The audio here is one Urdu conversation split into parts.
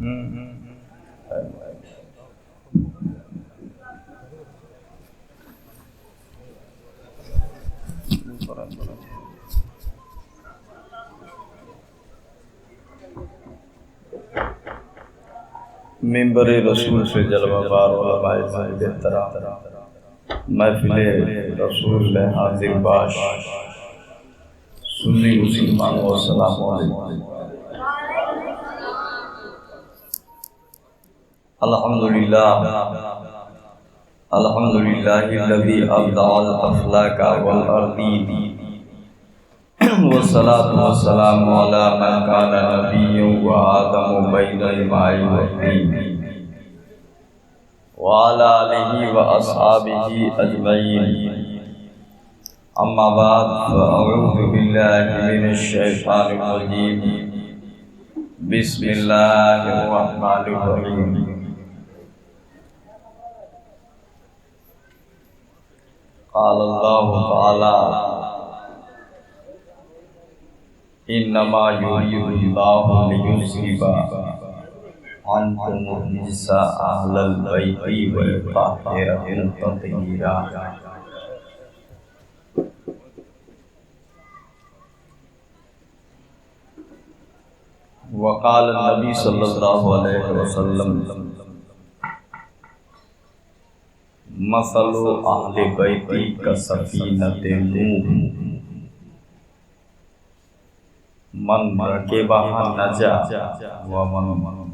منبر رسول سے جلوہ بار علماء زاہد احترام، محفل رسول میں حاضر باش سنی مسلمان و السلام علیکم۔ الحمدللہ الذی ابدع الافلاک والارضین والصلاة والسلام علی من کان نبی وآدم بین الماء والطین وعلی آلہ واصحابہ اجمعین، اما بعد فاعوذ باللہ من الشیطان الرجیم، بسم اللہ الرحمن الرحیم۔ قال اللہ تعالی انما یرید اللہ لیذھب عنکم الرجس اہل البیت ویطہرکم تطہیرا۔ وقال النبی صلی اللہ علیہ وسلم مثل اہل بیتی کسفینۃ نوح من رکبها نجا ومن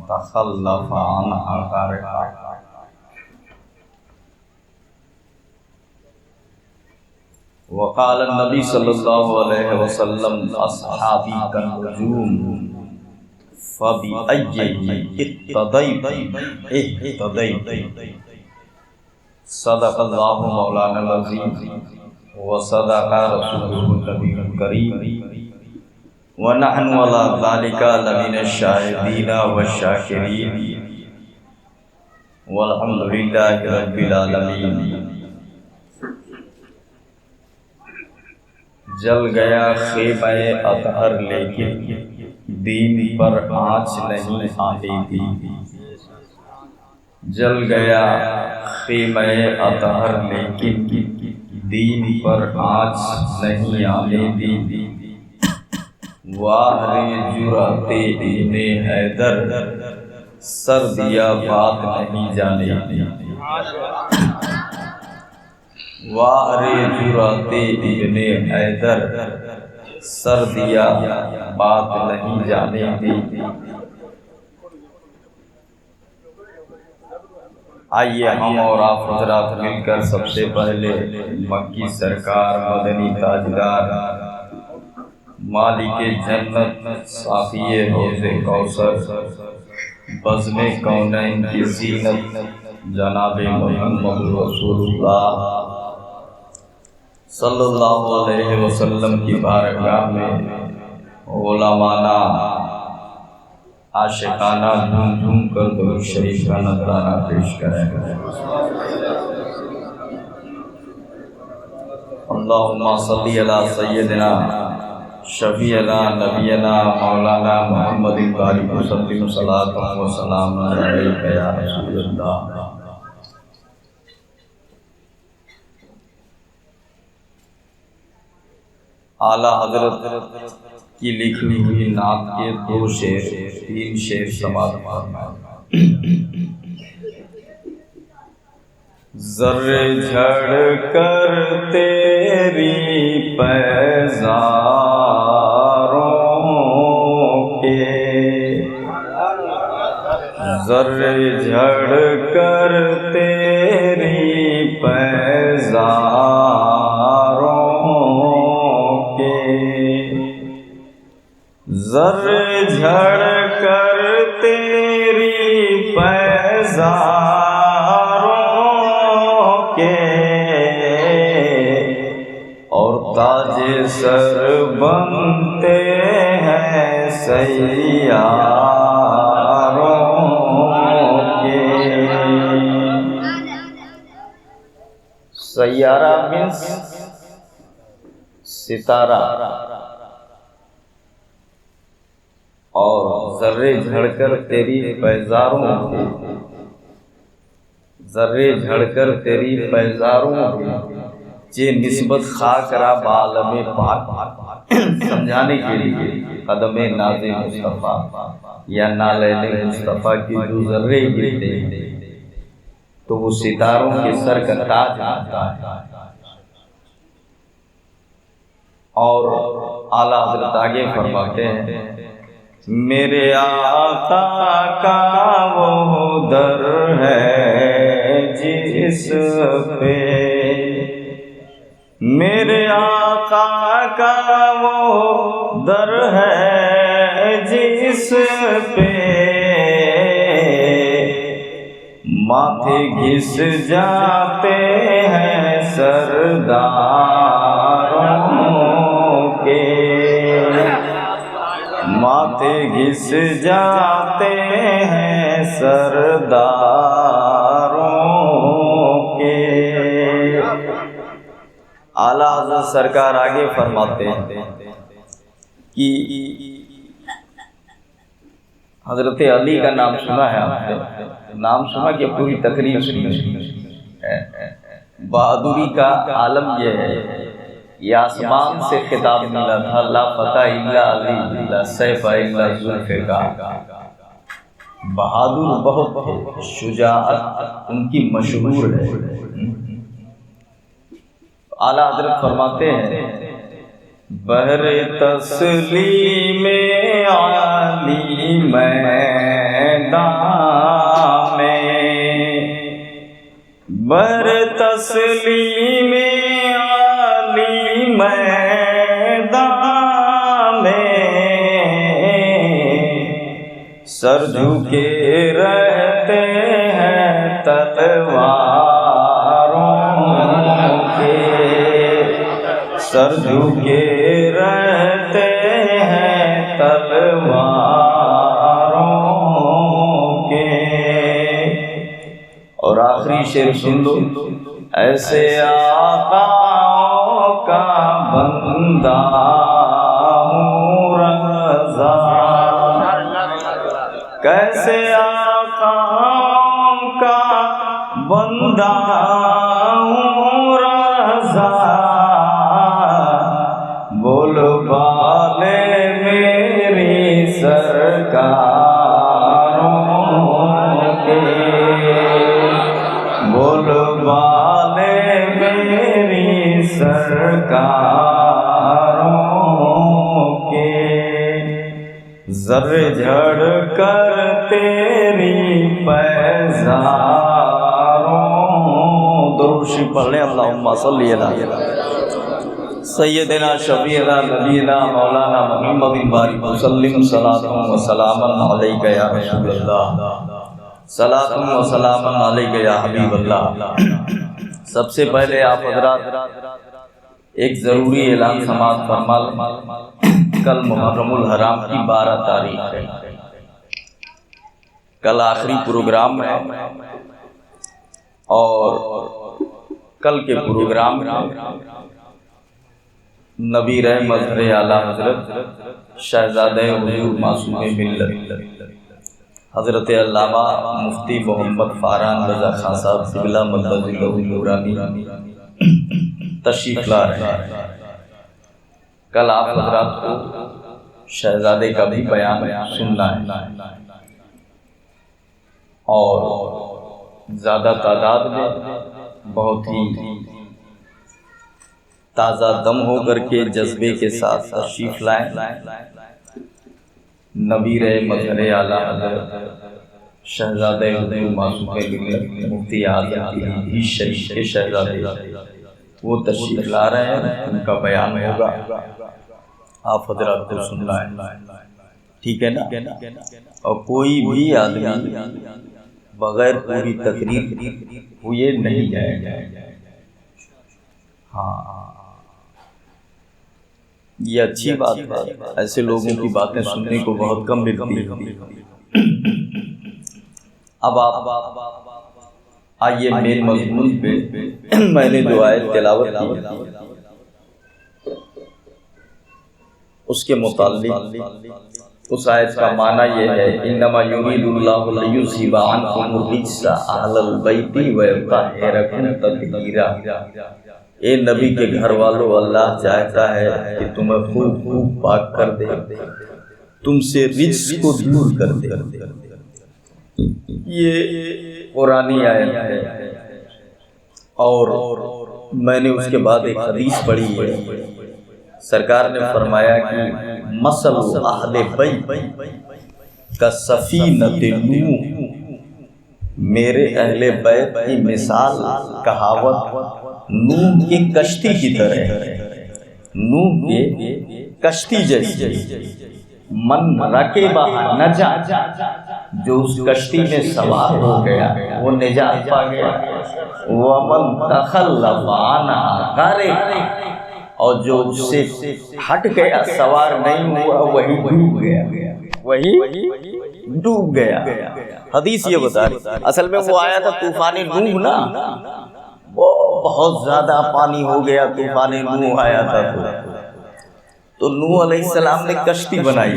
تخلف عنها غرق۔ وقال النبی صلی اللہ علیہ وسلم اصحابی کالنجوم فبأیہ اقتدیت اہتدیت۔ صدق اللہ مولانا العظیم وصدق رسولہ النبی الکریم ونحن علی ذلک لمن الشاہدین والشاکرین والحمد للہ رب العالمین۔ جل گیا خیمہ اطہر لیکن دین پر آنچ نہیں آنے دی۔ جل گیا خیمہ اطہر لیکن دین پر آنچ نہیں آنے دی۔ واہ جرأت ابن حیدر سر دیا بات نہیں جانے دی۔ واہ جرأت ابن حیدر سر دیا بات نہیں جانے دی۔ آئیے ہم اور آپ حضرات مل کر سب سے پہلے مکی سرکار مدنی تاجدار مالک جنت صافی حوض کوثر بزم کونین کی زینت جناب محمد رسول اللہ صلی اللہ علیہ وسلم کی بارگاہ میں غلامانہ عاشقانہ جھوم جھوم کر درود شریف کا نذرانہ پیش کریں۔ اللہم صلی علی سیدنا شفیعنا نبینا مولانا محمد بارک وسلم صلاۃ و سلام علیک یا رسول اللہ۔ اعلیٰ حضرت کی لکھی ہوئی نعت کے 2 شعر 3 شعر سماعت فرمائیں۔ ذرے جھڑ کر تیری پیزاروں کے، ذرے جھڑ کر تیری پیزاروں کے، ذرے جھڑ کر تیری پیزاروں کے، اور تاج سر بنتے ہیں سیاروں کے۔ سیارہ مینس ستارہ، اور ذرے جھڑ کر تیری پیزاروں ذرے جھڑ کر تیری پیزاروں چے نسبت خاک را بعالم پاک سمجھانے کے لیے قدم ناز مصطفیٰ یا نالین مصطفیٰ کی جو ذرے گرتے تو وہ ستاروں کے سر کا تاج ہوتا ہے۔ اور اعلیٰ حضرت آگے فرماتے ہیں میرے آقا کا وہ در ہے جس پہ میرے آقا کا وہ در ہے جس پہ ماتھے گھس جاتے ہیں سرداروں کے ماتھے گھس جاتے ہیں سرداروں کے۔ اعلیٰ حضرت سرکار آگے فرماتے ہیں کہ حضرت علی کا نام سنا ہے آپ نے، نام سنا کہ پوری تقریر سنی ہے۔ بہادری کا عالم یہ ہے، یہ آسمان سے خطاب ملا تھا، لا فتح الا علی لا سیف الا ذوالفقار۔ بہادر بہت تھے، شجاعت ان کی مشہور ہے۔ اعلیٰ حضرت فرماتے ہیں بحر تسلیم علی میدان میں بحر تسلیم علی میدان میں سر جھکے رہتے ہیں تلواروں کے سر جھکے رہتے ہیں تلواروں کے۔ اور آخری شعر سن لو، ایسے آقاؤں کا بندہ ہوں رضا، کیسے آقاؤں کا بندہ ہوں رضا، بول بالے میری سرکاروں کے بول بالے میری سرکاروں کے، ذرے جھڑ کر تیری پیزاروں۔ درود شریف پڑھ لیں، اللہم صلی علی سیدنا شفیعنا نبینا مولانا محمد بارک وسلم صلاۃ و سلام علیک یا رسول اللہ، صلاۃ و سلام علیک یا حبیب اللہ۔ سب سے پہلے آپ حضرات ایک ضروری اعلان سماعت فرما لیں، کل محرم الحرام کی 12 تاریخ ہے، کل آخری پروگرام ہے، اور کل کے پروگرام میں نبی رحمت اعلیٰ حضرت شہزادہ حضور معصوم ملت حضرت علامہ مفتی محمد فاران رضا خان صاحب قبلہ مدد نورانی تشریف لا رہے ہیں۔ کل آپ حضرات کو شہزادے کا بھی بیان سننا ہے، اور زیادہ تعداد میں بہت ہی تازہ دم ہو کر کے جذبے کے ساتھ تشریف لائیں۔ نبی رحمت اعلیٰ حضرت شہزادہ حضور معصوم ملت مفتی اعظم شریف کے شہزادے وہ تشریف لا رہے ہیں، ان کا بیان ہوگا، آپ حضرات کو سننا ہے، ٹھیک ہے نا؟ اور کوئی بھی آدمی بغیر پوری تقریر ہوئے نہیں جائے گا۔ ہاں یہ اچھی بات ہے، ایسے لوگوں کی باتیں سننے کو بہت کم ملتی ہیں۔ اب آپ آئیے مین مضمون پہ، میں نے جو آیت تلاوت کی اس کے متعلق اس آیت کا معنی یہ ہے انما یرید اللہ لیذھب عنکم الرجس اہل البیت ویطہرکم تطہیرا۔ اے نبی کے گھر والوں، اللہ چاہتا ہے کہ تمہیں خوب خوب پاک کر دے، تم سے رجس کو دور کر دے۔ یہ قرآنی آیت ہے، اور میں نے اس کے بعد ایک حدیث پڑھی ہے، سرکار نے فرمایا کہ مثل اہل بیت کا سفینۃ نوح، میرے اہل بیت کی مثال کہاوت نوح کی کشتی کی طرح ہے، نوح کے کشتی جیسی۔ من رکبہ نجا، جو اس کشتی میں سوار ہو گیا وہ نجات پا گیا، ومن تخلف عنہا غرق، اور جو اس سے ہٹ گیا سوار نہیں ہوا وہی ڈوب گیا، وہی ڈوب گیا۔ حدیث یہ بتا رہی، اصل میں وہ آیا تھا طوفان نوح نا، وہ بہت زیادہ پانی ہو گیا، طوفان نوح آیا تھا تو نوح علیہ السلام نے کشتی بنائی،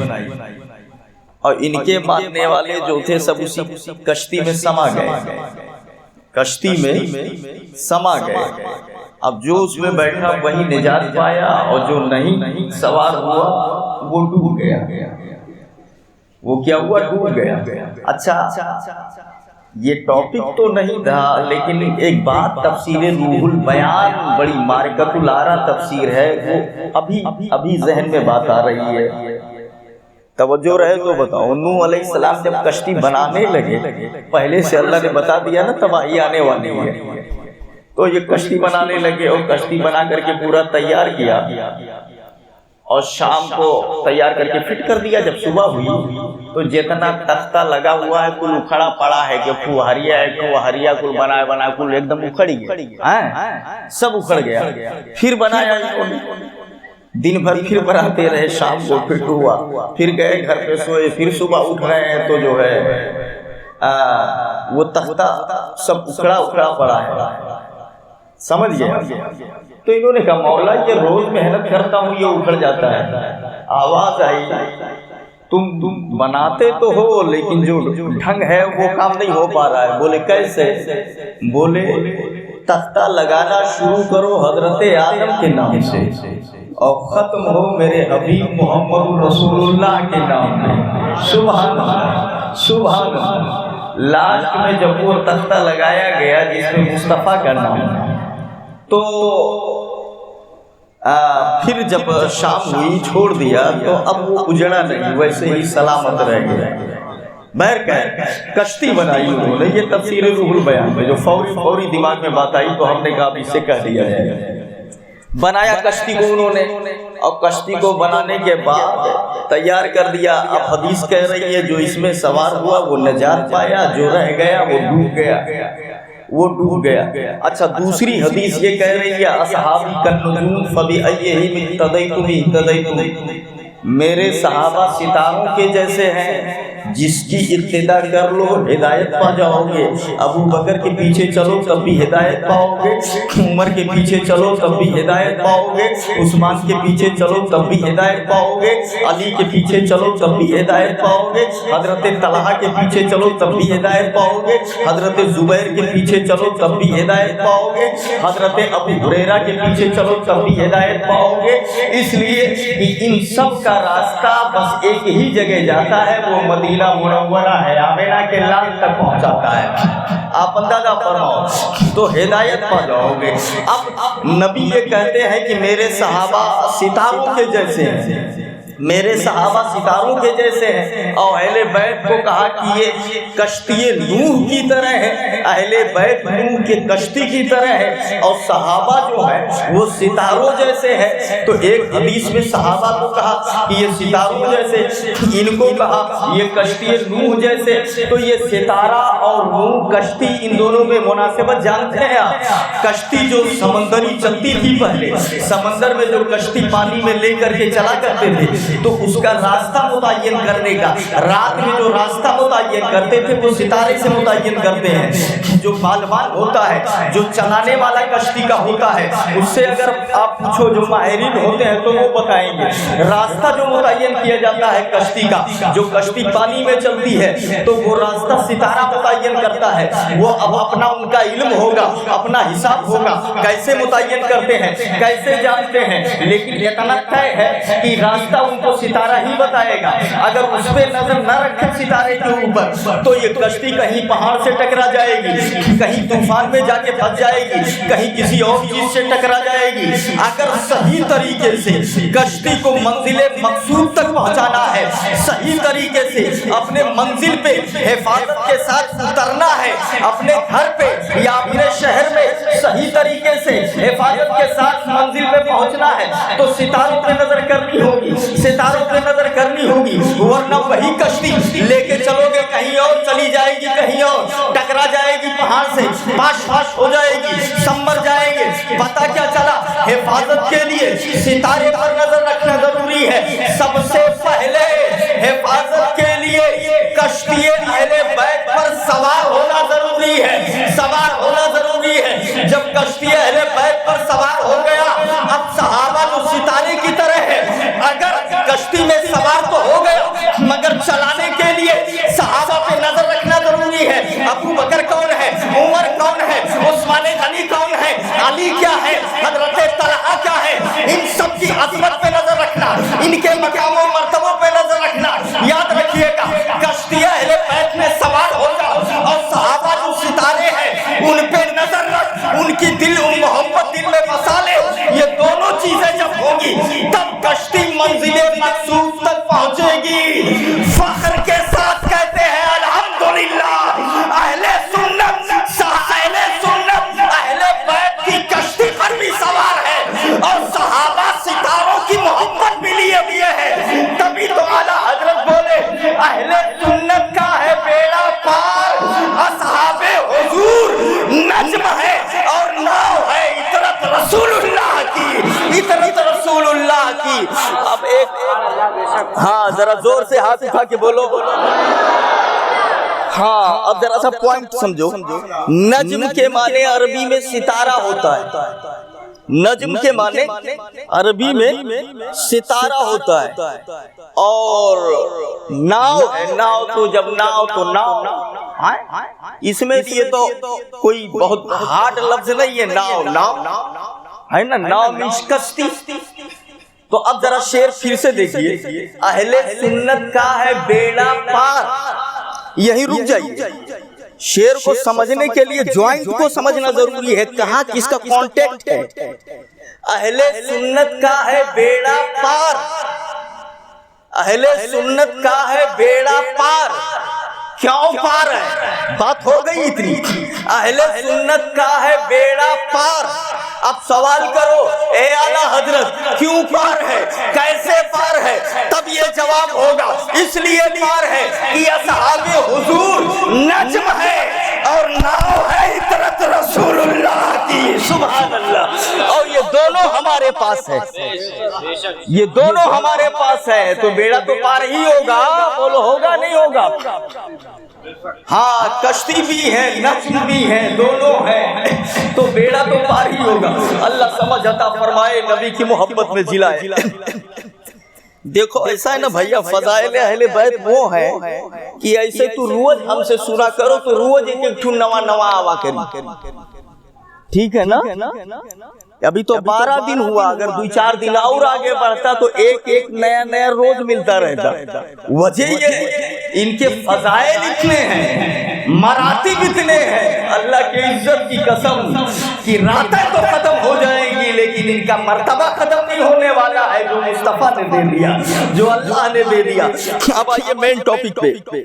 اور ان کے ماننے والے جو تھے سب اسی کشتی میں سما گئے، کشتی میں سما گئے۔ اب جو اس میں بیٹھا وہی نجات پایا، اور جو نہیں سوار ہوا وہ ڈوب گیا۔ وہ کیا ہوا؟ ڈوب گیا۔ اچھا، یہ ٹاپک تو نہیں تھا، لیکن ایک بات تفسیر روح البیان بڑی مارکۃ الآرا تفسیر ہے، وہ ابھی ذہن میں بات آ رہی ہے، توجہ رہے تو بتاؤ۔ نوح علیہ السلام جب کشتی بنانے لگے، پہلے سے اللہ نے بتا دیا نا تباہی آنے والی ہے، تو یہ کشتی بنانے لگے، اور کشتی بنا کر کے پورا تیار کیا، اور شام کو تیار کر کے فٹ کر دیا۔ جب صبح ہوئی تو جتنا تختہ لگا ہوا ہے کل اکھڑا پڑا ہے، کہ کھوہریا ہے، کھوہریا کل بنایا کل ایک دم اکھڑ گیا، سب اکھڑ گیا۔ پھر بنایا دن بھر، پھر بناتے رہے، شام کو فٹ ہوا، پھر گئے گھر پہ سوئے، پھر صبح اٹھ رہے ہیں تو جو ہے وہ تختہ سب اکھڑا پڑا ہے، سمجھ گیا۔ تو انہوں نے کہا مولا یہ روز محنت کرتا ہوں یہ اکھڑ جاتا ہے۔ آواز آئی تم بناتے تو ہو لیکن جو ڈھنگ ہے وہ کام نہیں ہو پا رہا ہے۔ بولے کیسے؟ بولے تختہ لگانا شروع کرو حضرت آدم کے نام سے، اور ختم ہو میرے حبیب محمد رسول اللہ کے نام میں۔ سبحان اللہ، سبحان اللہ۔ لاسٹ میں جب وہ تختہ لگایا گیا جس میں مصطفیٰ کا نام ہے، تو پھر جب شام ہوئی چھوڑ دیا تو اب وہ اجڑا نہیں، ویسے ہی سلامت رہ گیا۔ کشتی بنائی انہوں نے، یہ تفسیر روح البیان میں جو فوری دماغ میں بات آئی تو ہم نے کہا اس سے کہہ دیا ہے۔ بنایا کشتی کو انہوں نے، اور کشتی کو بنانے کے بعد تیار کر دیا۔ اب حدیث کہہ رہی ہے جو اس میں سوار ہوا وہ نجات پایا، جو رہ گیا وہ ڈوب گیا، وہ ڈوب گیا۔ اچھا، دوسری حدیث یہ کہہ رہی ہے اصحابی کالنجوم فبأیہم اقتدیتم اہتدیتم، میرے صحابہ ستاروں کے جیسے ہیں، جس کی اقتدا کر لو ہدایت پا جاؤ گے۔ ابو بکر کے پیچھے چلو تب بھی ہدایت پاؤ گے، عمر کے پیچھے چلو تب بھی ہدایت پاؤ گے، عثمان کے پیچھے چلو تب بھی ہدایت پاؤ گے، علی کے پیچھے چلو تب بھی ہدایت پاؤ گے، حضرت طلحہ کے پیچھے چلو تب بھی ہدایت پاؤ گے، حضرت زبیر کے پیچھے چلو تب بھی ہدایت پاؤ گے، حضرت ابو ہریرہ کے پیچھے چلو تب بھی ہدایت پاؤ گے۔ اس لیے کہ ان سب کا راستہ بس ایک ہی جگہ جاتا ہے، وہ مدینہ منورہ ہے، آمینہ کے لال تک پہنچاتا ہے۔ آپ اندازہ فرماؤ، تو ہدایت پا جاؤ گے۔ اب نبی یہ کہتے ہیں کہ میرے صحابہ ستاروں کے جیسے ہیں، میرے صحابہ ستاروں کے جیسے ہیں، اور اہل بیت کو کہا کہ یہ کشتی نوح کی طرح ہے، اہل بیت نوح کے کشتی کی طرح ہے، اور صحابہ جو ہے وہ ستاروں جیسے ہے۔ تو ایک حدیث میں صحابہ کو کہا کہ یہ ستاروں جیسے، ان کو کہا یہ کشتی نوح جیسے۔ تو یہ ستارہ اور نوح کشتی، ان دونوں میں مناسبت جانتے ہیں آپ؟ کشتی جو سمندری چلتی تھی، پہلے سمندر میں جو کشتی پانی میں لے کر کے چلا کرتے تھے، تو اس کا راستہ متعین کرنے کا، رات میں جو راستہ متعین کرتے تھے وہ ستارے سے متعین کرتے ہیں۔ جو بالوان ہوتا ہے، جو چلانے والا کشتی کا ہوتا ہے، اس سے اگر آپ پوچھو جو ماہرین ہوتے ہیں تو وہ بتائیں گے راستہ جو متعین کیا جاتا ہے کشتی کا، جو کشتی پانی میں چلتی ہے تو وہ راستہ ستارہ متعین کرتا ہے۔ وہ اب اپنا ان کا علم ہوگا، اپنا حساب ہوگا، کیسے متعین کرتے ہیں، کیسے جانتے ہیں، لیکن اتنا طے ہے کہ راستہ ان کو ستارہ ہی بتائے گا۔ اگر اس پہ نظر نہ رکھے ستارے کے اوپر تو یہ کشتی کہیں پہاڑ سے ٹکرا جائے گی، کہیں طوفان میں جا کے پھنس جائے گی، کہیں کسی اور چیز سے ٹکرا جائے گی۔ اگر صحیح طریقے سے کشتی کو منزل مقصود تک پہنچانا ہے، صحیح طریقے سے اپنے منزل پہ حفاظت کے ساتھ اترنا ہے، اپنے گھر پہ یا اپنے شہر میں صحیح طریقے سے حفاظت کے ساتھ منزل پہ پہنچنا ہے تو ستاروں پہ نظر کرنی ہوگی، ستاروں پہ نظر کرنی ہوگی، ورنہ وہی کشتی لے کے چلو گے کہیں اور چلی جائے گی، کہیں اور ٹکرا جائے گی پہاڑ سے، پاش پاش ہو جائے گی، سمر جائیں گے۔ پتہ کیا چلا؟ حفاظت کے لیے ستارے پر نظر رکھنا ضروری ہے۔ سب سے پہلے حفاظت کے لیے کشتی اہل بیت پر سوار ہونا ضروری ہے، سوار ہونا ضروری ہے۔ جب کشتی اہل بیت پر سوار ہو گیا، اب صحابہ جو ستارے کی طرح ہے، اگر کشتی میں سوار تو ہو گیا مگر چلانے کے لیے صحابہ پہ نظر رکھنا ضروری ہے۔ ابو بکر کون ہے، عمر کون ہے، عثمان غنی کون ہے، علی کیا ہے، حضرت طلحہ کیا ہے، ان سب کی عظمت پہ نظر رکھنا، ان کے مقام و مرتبوں پہ نظر رکھنا۔ یاد رکھیے گا کشتی اہل بیت میں سوار ہو جاؤ اور صحابہ جو ستارے ہیں ان پہ نظر رکھ، ان کی دل و محبت دل میں بسا لے۔ یہ دونوں چیزیں جب ہوگی تب کشتی منزل مقصود تک پہنچے گی۔ فخر کے ساتھ کہتے ہیں الحمدللہ اہل سنت، اہل سنت اہل بیت کی کشتی پر بھی سوار ہے اور صحابہ ستاروں کی محبت بھی لیے ہوئے ہیں۔ تبھی تو اعلیٰ حضرت بولے اہل سنت کا ہے بیڑا پار، اصحاب حضور نجم ہے اور ناؤ ہے عطرت رسول اللہ کی، عطرت رسول اللہ کی۔ اب ایک ہاں ذرا زور سے ہاتھ اٹھا کے بولو، ہاں اب ذرا سا پوائنٹ سمجھو۔ نجم کے معنی عربی میں ستارہ ہوتا ہے، نجم کے معنی عربی میں ستارہ ہوتا ہے، اور ناؤ ہے، ناؤ تو جب ناؤ تو ناؤ، اس میں یہ تو کوئی بہت ہارڈ لفظ نہیں ہے، ناؤ ناؤ ہے نا، ناؤ مینس کشتی۔ تو اب ذرا شعر پھر سے دیکھیے، اہل سنت کا ہے بیڑا پار، یہی رک جائیے۔ شعر کو سمجھنے کے لیے جوائنٹ کو سمجھنا ضروری ہے، کہاں کس کا کانٹیکٹ ہے۔ اہل سنت کا ہے بیڑا پار، اہل سنت کا ہے بیڑا پار، کیوں پار ہے؟ بات ہو گئی اتنی۔ اہل سنت کا ہے بیڑا پار۔ اب سوال کرو اے اعلیٰ حضرت کیوں پار ہے، کیسے پار ہے؟ تب یہ جواب ہوگا اس لیے پار ہے کہ اصحاب حضور نجم ہے اور ناؤ ہے عطرت رسول اللہ کی، سبحان اللہ۔ اور یہ دونوں ہمارے پاس ہے، یہ دونوں ہمارے پاس ہے، تو بیڑا تو پار ہی ہوگا، بولو ہوگا نہیں ہوگا؟ ہاں کشتی بھی ہے، نجم بھی ہے، دونوں ہیں، تو بیڑا تو پار ہی ہوگا۔ اللہ سمجھ عطا فرمائے، نبی کی محبت میں جلائے۔ دیکھو ایسا ہے نا بھیا، فضائل اہل بیت وہ ہے کہ ایسے تو روز ہم سے سنا کرو تو روز ایک ایک نوا نوا آوا کری، ٹھیک ہے نا؟ ابھی تو 12 دن ہوا، اگر 2-4 دن اور آگے بڑھتا تو ایک ایک نیا نیا روز ملتا رہتا۔ وجہ یہ ان کے فضائل اتنے ہیں، مراتب اتنے ہیں، اللہ کی عزت کی قسم کہ راتیں تو ختم ہو جائیں گی لیکن ان کا مرتبہ ختم نہیں ہونے والا ہے، جو مصطفیٰ نے دے دیا، جو اللہ نے دے دیا۔ اب آئیے مین ٹاپک پہ،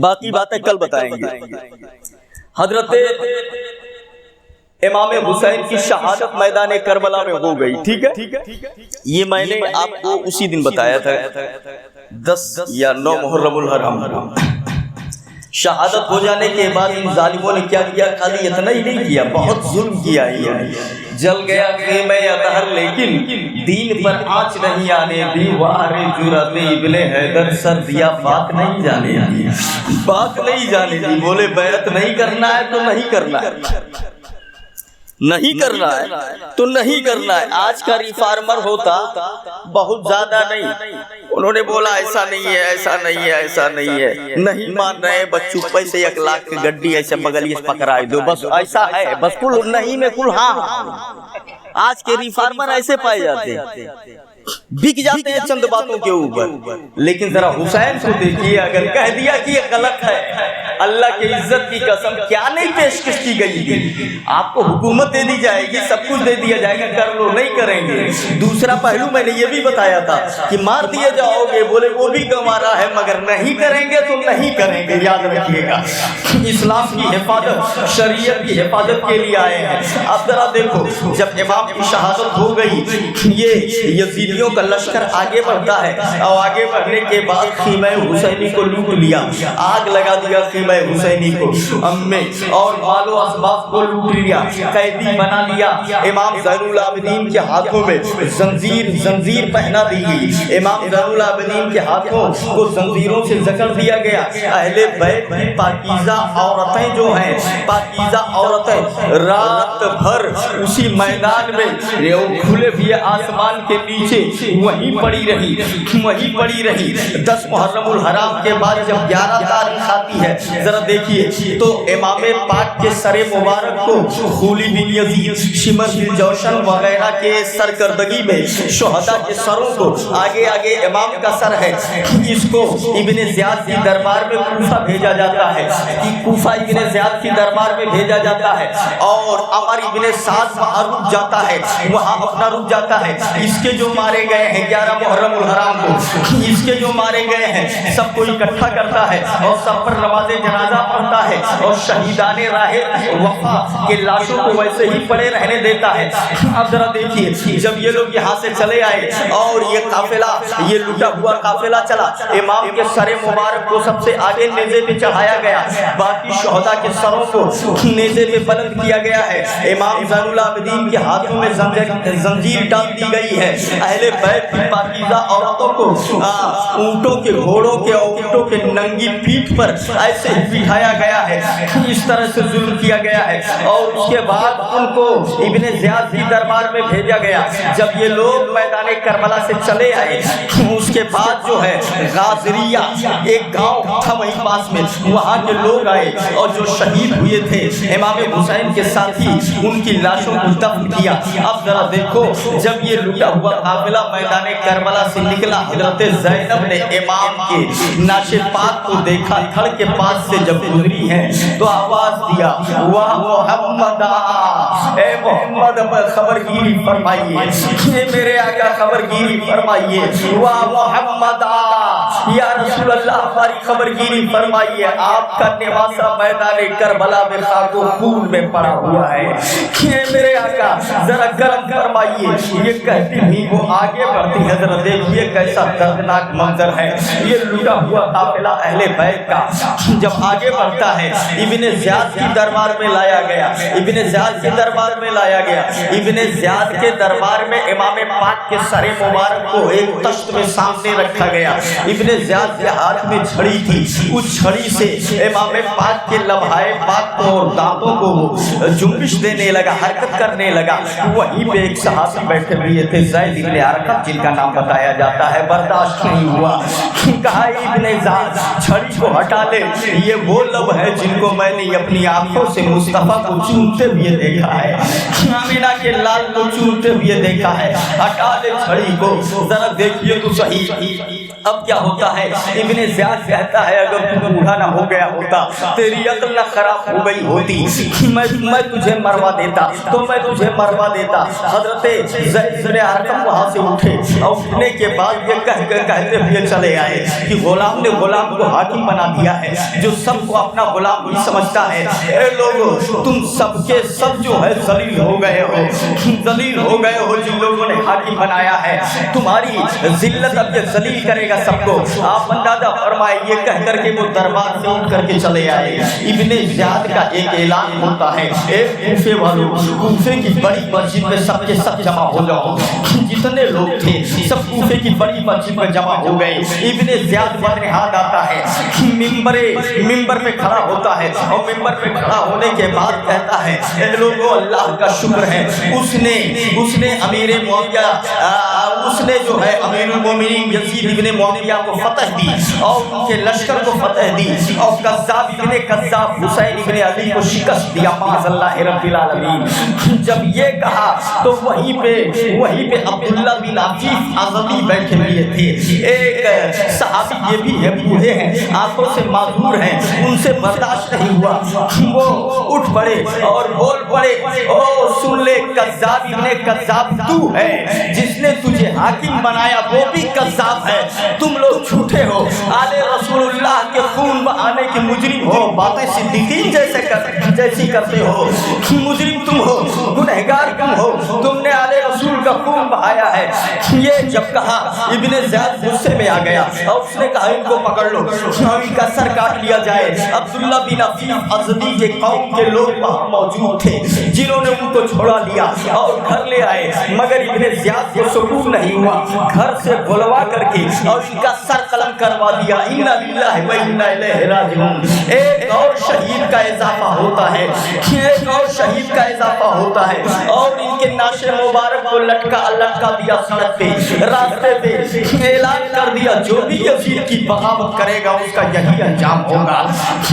باقی باتیں کل بتائیں گے۔ حضرت امام حسین کی شہادت میدان کربلا میں ہو گئی، ٹھیک ہے؟ یہ میں نے آپ کو اسی دن بتایا تھا، 10 یا 9 محرم الحرام۔ شہادت ہو جانے کے بعد ان ظالموں نے کیا کیا؟ خالی اتنا ہی نہیں کیا، بہت ظلم کیا، جل گیا خیمہ اطہر لیکن دین پر آنچ نہیں آنے دی، وار جرأت ابن حیدر سر دیا بات نہیں جانے دی، بات نہیں جانے دی، بولے بیعت نہیں کرنا ہے تو نہیں کرنا ہے، نہیں کرنا ہے تو نہیں کرنا ہے۔ آج کا ریفارمر ہوتا بہت زیادہ نہیں، انہوں نے بولا ایسا نہیں ہے، ایسا نہیں ہے، ایسا نہیں ہے، نہیں مان رہے، بس چپے سے 1 لاکھ کی گڈی ایسے بغلیے پکڑائی دو، بس ایسا ہے، بس کل نہیں میں کل ہاں۔ آج کے ریفارمر ایسے پائے جاتے ہیں، بک جاتے ہیں چند باتوں کے اوپر۔ لیکن ذرا حسین کو دیکھیے، اگر کہہ دیا کہ یہ غلط ہے، اللہ کی عزت کی قسم کیا نہیں پیشکش کی گئی تھی؟ آپ کو حکومت دے دی جائے گی، سب کچھ دے دیا جائے گا، کر لو، نہیں کریں گے۔ دوسرا پہلو میں نے یہ بھی بتایا تھا کہ مار دیے جاؤ گے، بولے وہ بھی گوارا ہے، مگر نہیں کریں گے تو نہیں کریں گے، یاد رکھیے گا۔ اسلام کی حفاظت، شریعت کی حفاظت کے لیے آئے ہیں۔ اب ذرا دیکھو، جب امام کی شہادت ہو گئی، یہ یزیدیوں کا لشکر آگے بڑھتا ہے، اور آگے بڑھنے کے بعد خیمہ حسینی کو لوٹ لیا، آگ لگا دیا خیمہ حسینی کو، امیں اور مال و اسباب کو لوٹ لیا، قیدی بنا لیا۔ امام زین العابدین کے ہاتھوں میں زنجیر پہنا دی گئی، امام زین العابدین کے ہاتھوں کو زنجیروں سے جکڑ دیا گیا۔ اہل بیت کی پاکیزہ عورتیں جو ہیں، پاکیزہ عورتیں رات بھر اسی میدان میں کھلے ہوئے آسمان کے نیچے وہیں پڑی رہی۔ 10 محرم الحرام کے بعد جب 11 تاریخ آتی ہے، ذرا دیکھیے تو امام پاک کے سر مبارک کو خولی بن یزید، شمر بن جوشن وغیرہ کے سرکردگی میں شہداء کے سروں کو آگے امام کا سر ہے، اس کو ابن زیاد کی دربار میں کوفہ بھیجا جاتا ہے، کوفہ ابن زیاد کی دربار میں بھیجا جاتا ہے، اور عمر ابن سعد وہاں رک جاتا ہے، وہاں اپنا رک جاتا ہے۔ اس کے جو مارے گئے ہیں 11 محرم الحرام کو، اس کے جو مارے گئے ہیں سب کو اکٹھا کرتا ہے اور سب پر نماز جنازہ پڑھتا ہے، اور شہیدان راہ وفا کے لاشوں کو ویسے ہی پڑے رہنے دیتا ہے۔ اب ذرا دیکھیے، جب یہ لوگ یہاں سے چلے آئے اور یہ قافلہ، یہ لٹا ہوا قافلہ چلا، امام کے سر مبارک کو سب سے آگے نیزے پہ چڑھایا گیا، باقی شہداء کے سروں کو نیزے پہ بلند کیا گیا ہے۔ امام زین العابدین کے ہاتھوں میں زنجیر ڈال دی گئی ہے۔ اہل بیت کی پاکیزہ عورتوں کو اونٹوں کے، گھوڑوں کے، اونٹوں کے ننگی پیٹھ پر ایسے بٹھایا گیا ہے، اس طرح سے ظلم کیا گیا ہے، اور اس کے بعد ان کو ابن زیاد کی دربار میں بھیجا گیا۔ جب یہ لوگ میدان کربلا سے چلے آئے، اس کے بعد جو ہے غازریہ ایک گاؤں تھا وہیں پاس میں، وہاں کے لوگ آئے اور جو شہید ہوئے تھے امام حسین کے ساتھی، ان کی لاشوں کو دفن کیا۔ اب ذرا دیکھو، جب یہ لٹا ہوا قافلہ میدان کربلا سے نکلا، حضرت زینب نے امام کے نعش پاک کو دیکھا، دھڑ کے پاس سے جب گزری ہے تو آواز دیا، واہ محمد، اے محمد خبرگیری فرمائیے، اے میرے آقا خبرگیری فرمائیے، واہ محمد یا رسول اللہ ہماری خبرگیری فرمائیے، آپ کا نواسہ میدان کربلا میں خاک و خون میں پڑا ہوا ہے، اے میرے آقا ذرا گرم فرمائیے۔ یہ کہتی ہی وہ آگے بڑھتی ہے، ذرا دیکھیے کیسا دردناک منظر ہے۔ یہ لٹا ہوا قافلہ اہل بیت کا جب آگے بڑھتا ہے، ابن زیاد کی دربار میں لایا گیا، ابن زیاد کے دربار میں لایا گیا، ابن زیاد کے دربار میں امام پاک کے سر مبارک کو ایک تشت میں سامنے رکھا گیا۔ ابن زیاد کے ہاتھ میں چھڑی تھی، اس چھڑی سے امام پاک کے لمحائے پاک کو اور دانتوں کو جنبش دینے لگا، حرکت کرنے لگا۔ وہیں پہ ایک صحابی بیٹھے ہوئے تھے، زید بن ارقم جن کا نام بتایا جاتا ہے، برداشت نہیں ہوا، کہا ابن زیاد چھڑی کو ہٹا دے، یہ وہ لب ہے جن کو میں نے اپنی آنکھوں سے مصطفیٰ کو چومتے ہوئے دیکھا ہے، آمینہ کے لال کو چومتے ہوئے دیکھا ہے، ہٹا دے چھڑی کو، ذرا دیکھیے تو صحیح۔ اب کیا ہوتا ہے، ابن زیاد کہتا ہے اگر تو بوڑھا نہ ہو گیا ہوتا، تیری عقل نہ خراب ہو گئی ہوتی، میں تجھے مروا دیتا تو میں تجھے مروا دیتا۔ حضرت زید بن ارقم وہاں سے اٹھے، اور اٹھنے کے بعد یہ کہتے ہوئے چلے آئے کہ غلام نے غلام کو حاکم بنا دیا ہے، جو سب کو اپنا غلام ہی سمجھتا ہے۔ اے لوگو، تم سب کے سب جو ہے ذلیل ہو گئے ہو، ذلیل ہو گئے ہو، جن لوگوں نے حاکم بنایا ہے، تمہاری ذلت اب یہ ذلیل کرے گا گا سب کو. آپ اندازہ فرمائے یہ کہہ کر کے وہ دربار سے اٹھ کر کے چلے آئے. ابن زیاد کا ایک اعلان ہوتا ہے, اے کوفے والوں, کوفے کی بڑی مسجد میں سب کے سب جمع ہو جاؤ. جتنے لوگ تھے سب کوفے کی بڑی مسجد میں جمع ہو گئے. ابن زیاد بدنہاد آتا ہے, ممبر میں کھڑا ہوتا ہے اور ممبر میں کھڑا ہونے کے بعد کہتا ہے اے لوگوں اللہ کا شکر ہے اس نے امیر معاویہ اس نے جو ہے امیر المومنین یزید ابن معاویہ کو فتح دی اور ان کے لشکر کو فتح دی اور کذاب ابن کذاب حسین ابن علی کو شکست دیا معاذ اللہ رب العالمین. جب یہ کہا تو وہیں پہ عبداللہ بن عفیف ازدی بیٹھے ہوئے تھے. ایک صحابی یہ بھی ہے بوڑھے ہیں, آنکھوں سے معذور ہیں, ان سے برداشت نہیں ہوا, وہ اٹھ پڑے اور بول پڑے او سن لے کذاب ابن کذاب تو ہے جس نے تجھے حاکم بنایا وہ بھی کذاب ہے. تم لوگ جھوٹے ہو, آل رسول اللہ کے خون بہانے کے مجرم ہو, باتیں صدیقین جیسی کرتے ہو, مجرم تم ہو, گنہگار تم ہو, تم نے آل رسول کا خون بہایا ہے. یہ جب کہا ابن زیاد غصے میں آ گیا اور اس نے کہا ان کو پکڑ لو اور ان کا سر کاٹ لیا جائے. عبداللہ بن عفیف ازدی کے قوم کے لوگ وہاں موجود تھے جنہوں نے ان کو چھوڑا لیا اور گھر لے آئے, مگر ابن زیاد کو سکون نہیں ہوا, گھر سے بلوا کر کے اور ان کا سر قلم کروا دیا. انا للہ و انا الیہ راجعون. ایک اور شہید کا اضافہ ہوتا ہے, ایک اور شہید کا اضافہ ہوتا ہے اور ان کے ناش مبارک کو لٹکا دیا سڑک پہ, راستے پہ اعلان کر دیا جو بھی یزید کی بغاوت کرے گا اس کا یہی انجام ہوگا.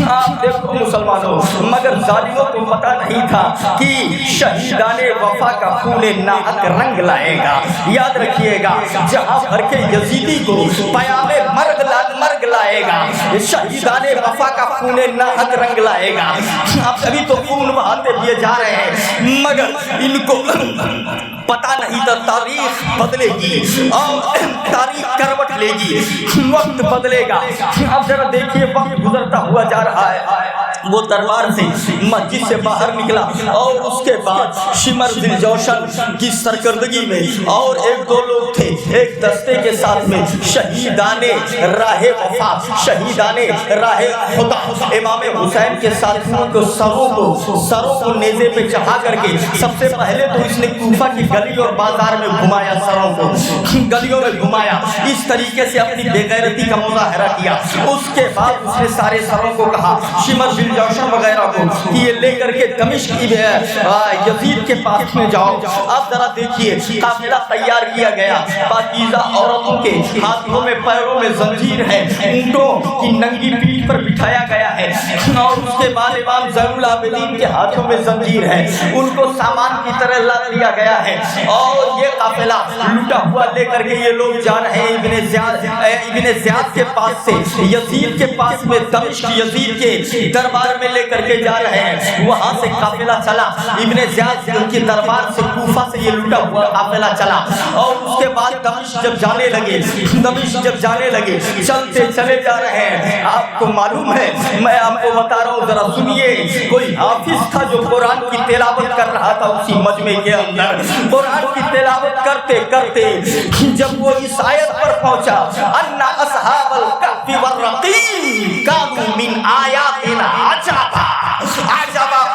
آپ دیکھو مسلمانوں, مگر ظالموں کو پتہ نہیں تھا کہ شہیدان وفا کا خون ناحق رنگ لائے گا. یاد رکھیے گا جہاں بھر کے یزیدی کو پیام مرگ لائے گا, شہیدان وفا کا خون ناحق رنگ لائے گا. آپ ابھی تو خون بہاتے دیے جا رہے ہیں مگر ان کو پتہ نہیں تھا تاریخ بدلے گی اور تاریخ کروٹ لے گی, وقت بدلے گا. اب ذرا دیکھیے وقت گزرتا ہوا جا رہا ہے. وہ دربار سے مسجد سے باہر نکلا اور اس کے بعد شمر ذی الجوشن کی سرکردگی میں اور ایک دو لوگ تھے ایک دستے کے ساتھ میں شہیدان راہ وفا, شہیدان راہ خدا امام حسین کے ساتھیوں کو سروں کو نیزے پہ چڑھا کر کے سب سے پہلے تو اس نے کوفہ کی گلی اور بازار میں گھمایا, سروں کو گلیوں میں گھمایا, اس طریقے سے اپنی بے غیرتی کا مظاہرہ کیا. اس کے بعد اس نے سارے سروں کو کہا شمر ذی الجوشن وغیرہ کو کہ یہ لے کر کے دمشق کی یزید کے پاس میں جاؤ. اب ذرا دیکھیے قافلہ تیار کیا گیا, پاکیزہ عورتوں کے ہاتھوں میں پیروں میں زنجیر ہے, اونٹوں کی ننگی پیٹھ پر بٹھایا گیا ہے اور اس کے بعد امام زین العابدین کے ہاتھوں میں زنجیر ہے, ان کو سامان کی طرح لا لیا گیا ہے اور یہ قافلہ لٹا ہوا لے کر کے یہ لوگ جا رہے ہیں ابن زیاد کے پاس سے یزید کے پاس میں دمشق یزید کے دربار میں لے کر کے جا رہے ہیں. وہاں سے قافلہ چلا ابن زیاد کے دربار سے کوفہ سے یہ لٹا ہوا قافلہ چلا اور اس کے بعد دمشق جب جانے لگے چلتے چلے جا رہے ہیں. آپ کو معلوم ہے, میں آپ کو بتا رہا ہوں ذرا سنیے, کوئی حافظ تھا جو قرآن کی تلاوت کر رہا تھا اسی مجمع کے اندر. قرآن کی تلاوت کرتے کرتے جب وہ اس آیت پر پہنچا ان اصحاب الکہف والرقیم کانوا من آیاتنا عجبا,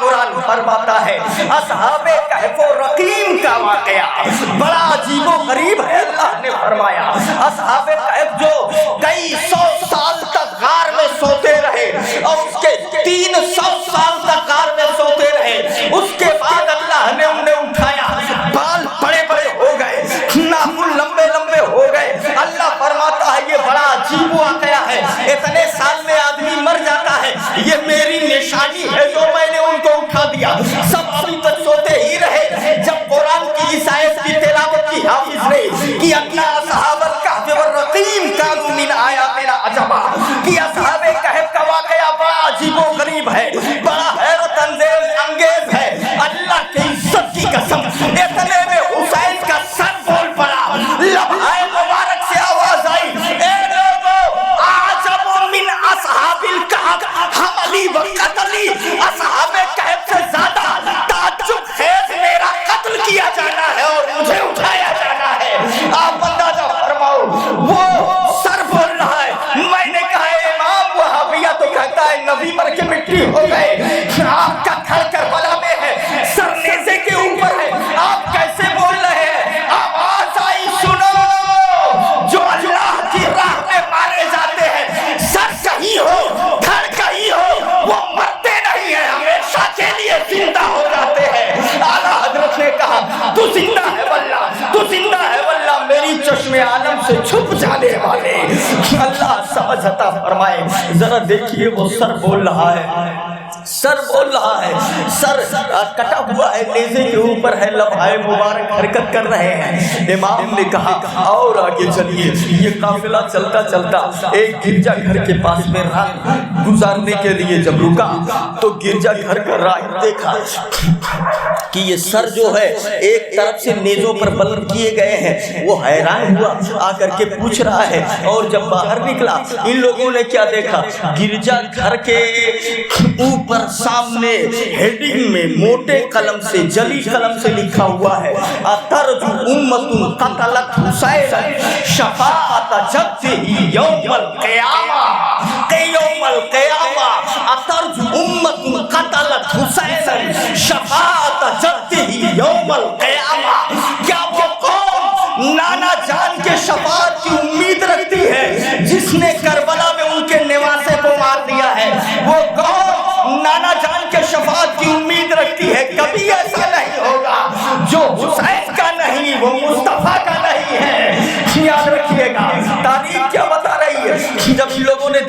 قرآن فرماتا ہے اصحاب کہف و رقیم کا واقعہ بڑا عجیب و غریب ہے. اللہ نے فرمایا اصحاب کہف جو کئی 100 سال تک غار میں سوتے رہے اور اس کے 300 سال تک غار میں سوتے رہے, اس کے بعد اللہ نے انہیں اٹھایا, بال بڑے بڑے ہو گئے, ناخن لمبے لمبے ہو گئے. اللہ فرماتا ہے یہ بڑا عجیب واقعہ ہے, اتنے سال میں آدمی مر جاتا ہے, یہ میری نشانی ہے جو میں نے ان کو اٹھا دیا. سب ابھی تک سوتے ہی رہے. جب قرآن کی اس آیت کی تلاوت کی حافظ نے کہ اپنا اصحاب الکہف والرقیم کانوا من آیاتنا عجبا, کہ اصحاب کہف کا واقعہ بڑا عجیب و غریب ہے, بڑا حیرت انگیز ہے. اللہ کی عزت کی قسم اتنے میں حسین کا سر بول پڑا, لبھائے مبارک سے آواز آئی اے لوگو عجب من اصحاب الکہف حملی و قتلی عطا فرمائے. ذرا دیکھیے وہ سر بول رہا ہے, سر بول رہا ہے, سر کٹا ہوا ہے, نیزے کے اوپر ہے, لمحائے مبارک حرکت کر رہے ہیں. امام نے کہا اور آگے چلیے. یہ قافلہ چلتا چلتا ایک گرجا گھر کے پاس میں رات گزارنے کے لیے جب رکا تو گرجا گھر کا راہب دیکھا کہ یہ سر جو ہے ایک طرف سے نیزوں پر بلند کیے گئے ہیں. وہ حیران ہوا, آ کر کے پوچھ رہا ہے. اور جب باہر نکلا ان لوگوں نے کیا دیکھا, گرجا گھر کے اوپر سامنے ہیڈنگ میں موٹے قلم سے, جلی قلم سے لکھا ہوا ہے اترجو امت قتلت حسین شفاعت جدہ یوم القیامہ. یوم القیامہ اترجو امت قتلت حسین شفاعت جدہ یوم القیامہ. کیا وہ قوم نانا جان کے شفاعت کی امید رکھتی ہے جس نے کربلا میں ان کے نواسے کو مار دیا ہے؟ وہ قوم نانا جان کے شفاعت کی امید رکھتی ہے. کبھی ایسا نہیں ہوگا جو حسین کا نہیں وہ مصطفیٰ کا نہیں ہے. یاد رکھیے گا تاریخ کیا بتا رہی ہے. جب ان لوگوں نے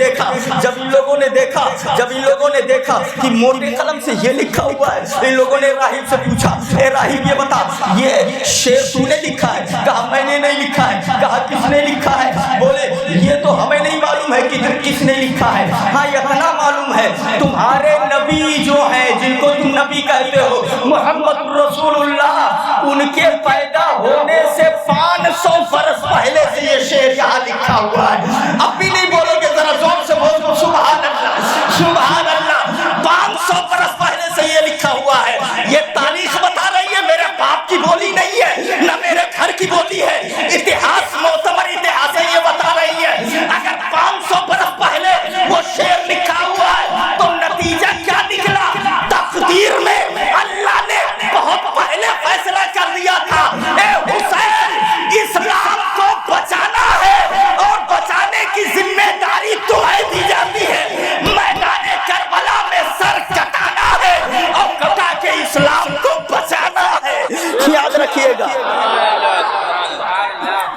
دیکھا کہ موٹے قلم سے یہ لکھا ہوا ہے, ان لوگوں نے راہب سے پوچھا, اے راہب یہ بتا یہ شعر تو نے لکھا ہے؟ کہا میں نے نہیں لکھا ہے. کہا کس نے لکھا ہے؟ بولے یہ تو ہمیں نہیں معلوم ہے کہ کس نے لکھا ہے, ہاں اتنا معلوم ہے تمہارے نبی جو ہیں جن کو تم نبی کہتے ہو محمد رسول اللہ, ان کے پیدا ہونے سے 500 برس پہلے سے یہ شعر یہاں لکھا ہوا ہے. اب بھی نہیں بولو گے, ذرا زور سے بولو سبحان اللہ, سبحان اللہ. 500 برس پہلے سے یہ لکھا ہوا ہے. یہ تاریخ بتا رہی ہے, میرے باپ کی بولی نہیں ہے نہ میرے گھر کی بولی ہے. اتہاس معتبر اتہاس ہے, یہ بتا رہی ہے. اگر 500 برس پہلے وہ شعر لکھا ہوا ہے تو نتیجہ کیا نکلا؟ تقدیر میں اللہ نے بہت پہلے فیصلہ کر دیا تھا, اے حسین اسلام کو بچانا ہے اور بچانے کی ذمہ داری تمہیں دی جاتی ہے. میدان کربلا میں سر کٹانا ہے اور کٹا کے اسلام کو بچانا ہے. یاد رکھیے گا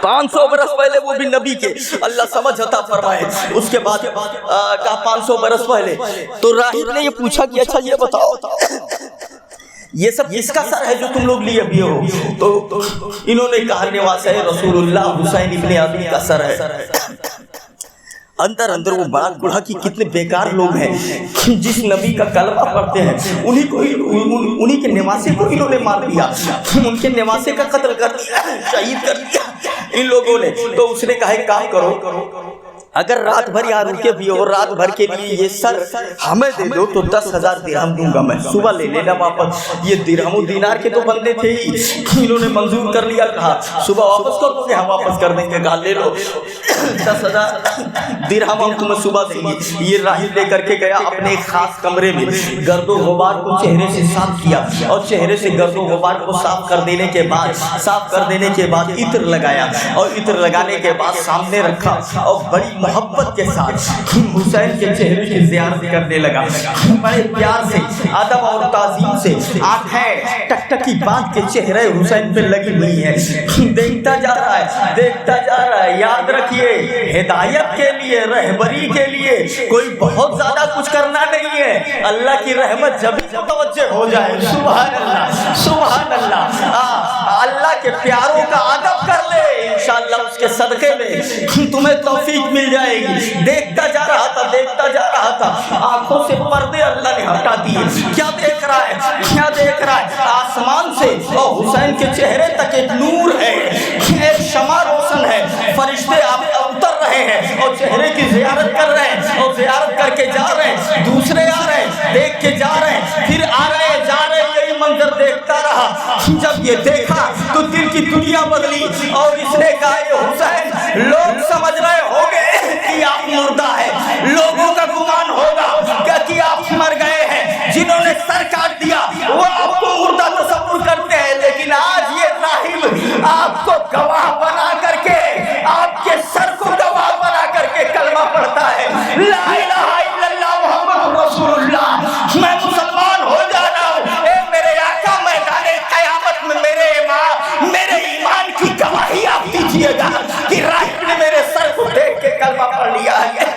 500 برس پہلے وہ بھی نبی کے, اللہ سمجھ عطا فرمائے. اس کے بعد کہا 500 برس پہلے. تو راہب نے یہ پوچھا کہ اچھا یہ بتاؤ یہ سب کس کا سر ہے جو تم لوگ لیے بھی ہو؟ تو انہوں نے کہا نواسہ رسول اللہ حسین ابن علی کا سر ہے. اندر وہ بڑا گڑھا کی کتنے بیکار لوگ ہیں جس نبی کا کلمہ پڑھتے ہیں انہی کے نواسے کو انہوں نے مار دیا, ان کے نواسے کا قتل کر دیا, شہید کر دیا ان لوگوں نے. تو اس نے کہا ایک کام کرو, اگر رات بھر یہاں رکے بھی اور رات بھر کے لیے یہ سر ہمیں دے دو تو 10,000 درہم دوں گا میں, صبح لے لینا واپس. یہ درہم و دینار کے تو بندے تھے ہی, انہوں نے منظور کر لیا. کہا صبح واپس کر دو گے؟ ہم واپس کر دیں گے. کہا لے لو 10,000 درہم ہم تمہیں صبح دیں گے. یہ راہب لے کر کے گیا اپنے ایک خاص کمرے میں, گرد و غبار کو چہرے سے صاف کیا اور چہرے سے گرد و غبار کو صاف کر دینے کے بعد عطر لگایا, اور عطر لگانے کے بعد سامنے رکھا اور بڑی محبت کے ساتھ حسین کے چہرے کی زیارت کرنے لگا. بڑے پیار سے, ادب اور تعظیم سے آنکھیں ٹکٹکی باندھ کے چہرے حسین پہ لگی ہوئی ہیں. دیکھتا جا رہا ہے. یاد رکھیے ہدایت کے لیے, رہبری کے لیے کوئی بہت زیادہ کچھ کرنا نہیں ہے. اللہ کی رحمت جب متوجہ ہو جائے, سبحان اللہ, سبحان اللہ, اللہ کے پیاروں کا ادب کر لے, انشاءاللہ اس کے صدقے میں تمہیں توفیق مل جائے گی. دیکھتا جا رہا تھا, آنکھوں سے پردے اللہ نے ہٹا دیے. کیا دیکھ رہا ہے؟ آسمان سے اور حسین کے چہرے تک ایک نور ہے, ایک شمع روشن ہے. فرشتے آپ اتر رہے ہیں اور چہرے کی زیارت کر رہے ہیں, اور زیارت کر کے جا رہے ہیں. دوسرے آ رہے ہیں, دیکھ کے جا رہے ہیں, پھر آ رہے ہیں, جا رہے ہیں. یہی منظر دیکھتا رہا. جب یہ دیکھا تو دل کی دنیا بدلی, اور اس نے کہا یہ حسین لوگ سمجھ رہے ہوں گے کہ آپ مردہ ہیں, لوگوں کا گمان ہوگا کہ آپ مر گئے ہیں. جنہوں نے سر کاٹ دیا وہ آپ کو مردہ تصور کرتے ہیں, لیکن آج یہ راہب آپ کو گواہ بنا کر کے, آپ کے سر کو گواہ بنا کر کے کلمہ پڑھتا ہے, لا الہ الا اللہ محمد رسول اللہ, میں مسلمان ہو جانا ہوں. اے میرے آقا, میدان قیامت میں میرے ایمان کی گواہی آپ دیجیے گا کہ راہب نے میرے سر کو دیکھ کے کلمہ پڑھ لیا ہے.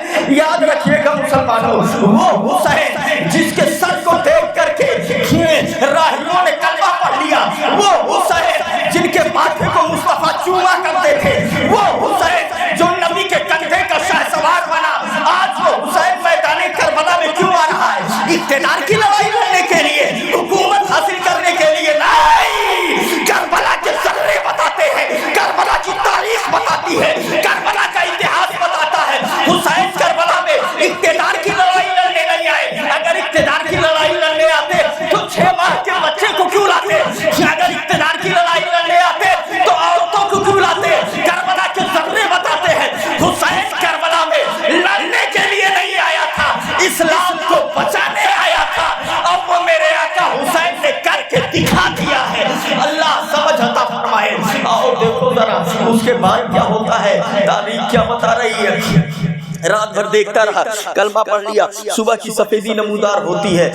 اقتدار کی لڑائی لڑنے کے لیے، حکومت حاصل کرنے کے لیے نہیں، کربلا کے ذرے بتاتے ہیں، کربلا کی تاریخ بتاتی ہے، کربلا کا اتہاس بتاتا ہے۔ حسین کربلا میں اقتدار کی لڑائی لڑنے نہیں آئے، اگر اقتدار کی لڑائی لڑنے آتے تو 6 ماہ کے بچے کو کیوں لاتے؟ اگر اقتدار کی لڑائی لڑنے آتے تو عورتوں کو کیوں لاتے؟ کربلا کے ذرے بتاتے ہیں حسین کربلا میں لڑنے کے لیے نہیں آیا تھا، اسلام کو بچانے آیا تھا، اور وہ میرے آقا حسین نے کر کے دکھا دیا ہے۔ اللہ سمجھ عطا فرمائے۔ اور دیکھو ذرا اس کے بعد کیا ہوتا ہے، تاریخ کیا بتا رہی ہے۔ رات بھر دیکھتا رہا، کلمہ پڑھ لیا، صبح کی سفیدی نمودار ہوتی ہے،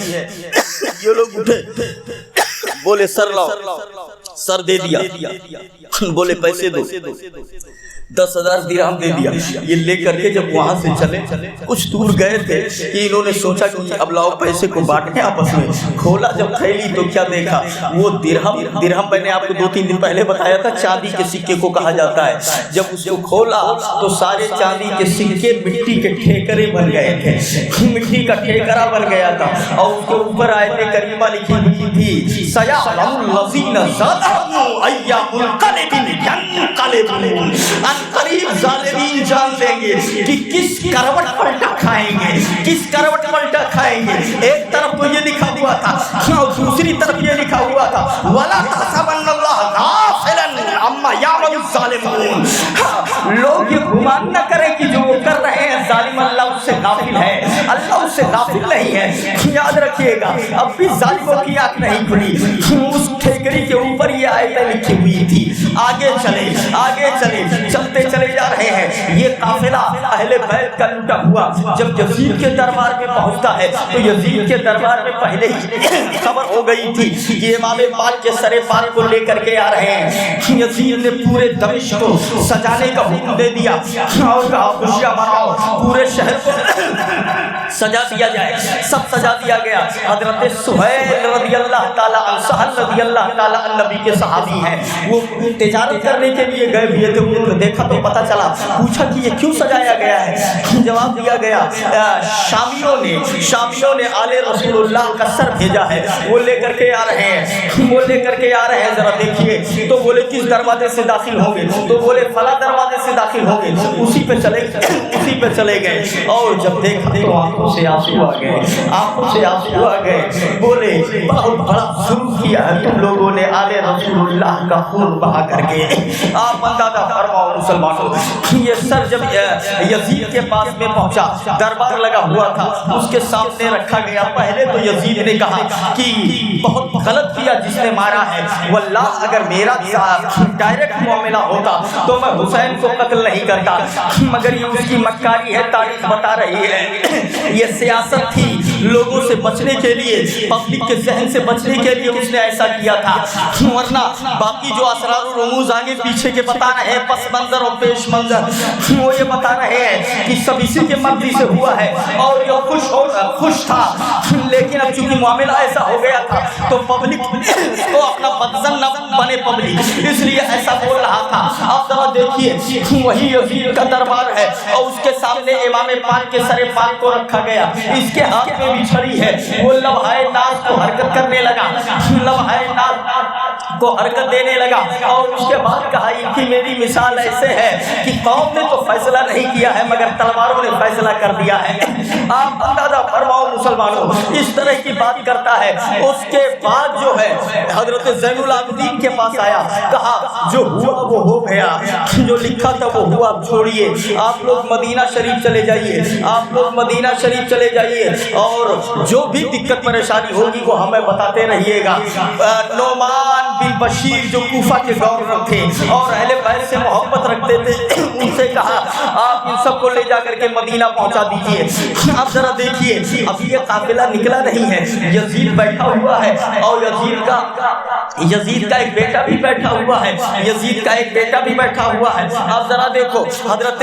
یہ لوگ اٹھے، بولے سر لاؤ، سر دے دیا، بولے پیسے دو، 10,000 درہم دے دیا۔ یہ لے کر کے جب وہاں سے چلے، کچھ دور گئے تھے کہ انہوں نے سوچا کہ اب لاؤ پیسے کو بانٹیں آپس میں۔ کھولا جب تھیلی تو کیا دیکھا، وہ درہم میں نے آپ کو 2-3 دن پہلے بتایا تھا چاندی کے سکے کو کہا جاتا ہے۔ جب اس کو کھولا تو سارے چاندی کے سکے مٹی کے ٹھیکرے بن گئے تھے، مٹی کا ٹھیکرا بن گیا تھا، اور اس کے اوپر آیت کریمہ لکھی ہوئی تھی، سَيَعْلَمُ الَّذِينَ ظَلَمُوا أَيَّ مُنقَلِبٍ يَنقَلِبُونَ۔ قریب ظالمین جان لیں گے کہ کس کروٹ پلٹا کھائیں گے، کس کروٹ پلٹا کھائیں گے۔ ایک طرف تو یہ لکھا ہوا تھا اور دوسری طرف یہ لکھا ہوا تھا وَلَا تَحْسَبَنَّ اللَّهَ غَافِلًا عَمَّا يَعْمَلُ الظَّالِمُونَ۔ لوگ یہ گمان نہ کریں کہ جو وہ کر رہے ہیں ظالم اللہ اس سے غافل ہے، اللہ اس سے غافل نہیں ہے۔ یاد رکھیے گا، اب بھی ظالموں کی آنکھ نہیں کھلی۔ اس ٹھیکری کے اوپر یہ آیتیں لکھی ہوئی تھی۔ آگے چلے، آگے چلے، چلتے چلے جا رہے ہیں۔ یہ قافلہ اہل بیت کا لوٹا ہوا جب یزید کے دربار میں پہنچتا ہے تو یزید کے دربار میں پہلے ہی خبر ہو گئی تھی کہ امام پاک کے سر پاک کو لے کر کے آ رہے ہیں۔ یزید نے پورے دمشق کو سجانے کا حکم دے دیا اور کہا خوشیاں مناؤ، پورے شہر کو سجا دیا جائے۔ سب سجا دیا گیا۔ حضرت سہیل رضی اللہ تعالیٰ عنہ، سہل رضی اللہ تعالیٰ عنہ نبی کے صحابی ہیں، وہ تجارت کرنے کے لیے گئے ہوئے تھے۔ انہوں نے دیکھا تو پتہ چلا، پوچھا کہ یہ کیوں سجایا گیا ہے؟ جواب دیا گیا شامیوں نے آل رسول اللہ کا سر بھیجا ہے، وہ لے کر کے آ رہے ہیں، وہ لے کر کے آ رہے ہیں، ذرا دیکھیے۔ تو بولے کس دروازے سے داخل ہوں گے؟ تو بولے فلاں دروازے سے داخل ہوں گے۔ اسی پہ چلے گئے، اور جب دیکھا تو آنکھوں سے آنسو آ گئے، آنکھوں سے آنسو آ گئے۔ بولے بہت بڑا ظلم کیا ہے تم لوگوں نے آل رسول اللہ کا خون بہا کر کے۔ آپ اندازہ فرماؤ مسلمانوں، یہ سر جب یزید کے پاس میں پہنچا، دربار لگا ہوا تھا، اس کے سامنے رکھا گیا۔ پہلے تو یزید نے کہا کہ بہت غلط کیا جس نے مارا ہے، واللہ اگر میرا ڈائریکٹ معاملہ ہوتا تو میں حسین کو قتل نہیں کرتا، مگر یہ اس کی مکاری ہے، تاریخ بتا رہی ہے۔ یہ سیاست تھی لوگوں سے بچنے کے لیے، پبلک کے ذہن سے بچنے کے لیے اس نے ایسا کیا تھا، ورنہ باقی جو اسرار و رموز آگے پیچھے کے بتا رہے ہیں، پس منظر اور پیش منظر، وہ یہ بتا رہے ہیں کہ سب اسی کے مرضی سے ہوا ہے، اور یہ خوش تھا، لیکن اب چونکہ معاملہ ایسا ہو گیا تھا تو پبلک کو اپنا بدظن نہ بنے پبلک، اس لیے ایسا بول رہا تھا۔ آپ ذرا دیکھیے، وہی یزید کا دربار ہے اور اس کے سامنے امام پاک کے سر پاک کو رکھا گیا، اس کے ہاتھ میں بھی چھڑی ہے، وہ لمحہ ناز کو حرکت کرنے لگا، لمحہ ناز کو حرکت دینے لگا، اور اس کے بعد کہا ان کی میری مثال ایسے ہے کہ قوم نے تو فیصلہ نہیں کیا ہے مگر تلواروں نے فیصلہ کر دیا ہے۔ آپ اندازہ فرماؤ مسلمانوں، اس طرح کی بات کرتا ہے۔ اس کے بعد جو ہے حضرت زین العابدین کے پاس آیا، کہا جو ہوا وہ ہو گیا، جو لکھا تھا وہ ہوا، چھوڑیے، آپ لوگ مدینہ شریف چلے جائیے، آپ لوگ مدینہ شریف چلے جائیے، اور جو بھی دقت پریشانی ہوگی وہ ہمیں بتاتے رہیے گا۔ نعمان بن بشیر جو کوفہ کے گورنر تھے اور اہل بیت سے محبت رکھتے تھے، ان سے کہا آپ ان سب کو لے جا کر کے مدینہ پہنچا دیجیے۔ اب ذرا دیکھیے، اب یہ قافلہ نکلا نہیں ہے، یزید بیٹھا ہوا ہے، اور یزید کا ایک بیٹا بھی بیٹھا ہوا ہے، یزید کا ایک بیٹا بھی بیٹھا ہوا ہے۔ اب ذرا دیکھو، حضرت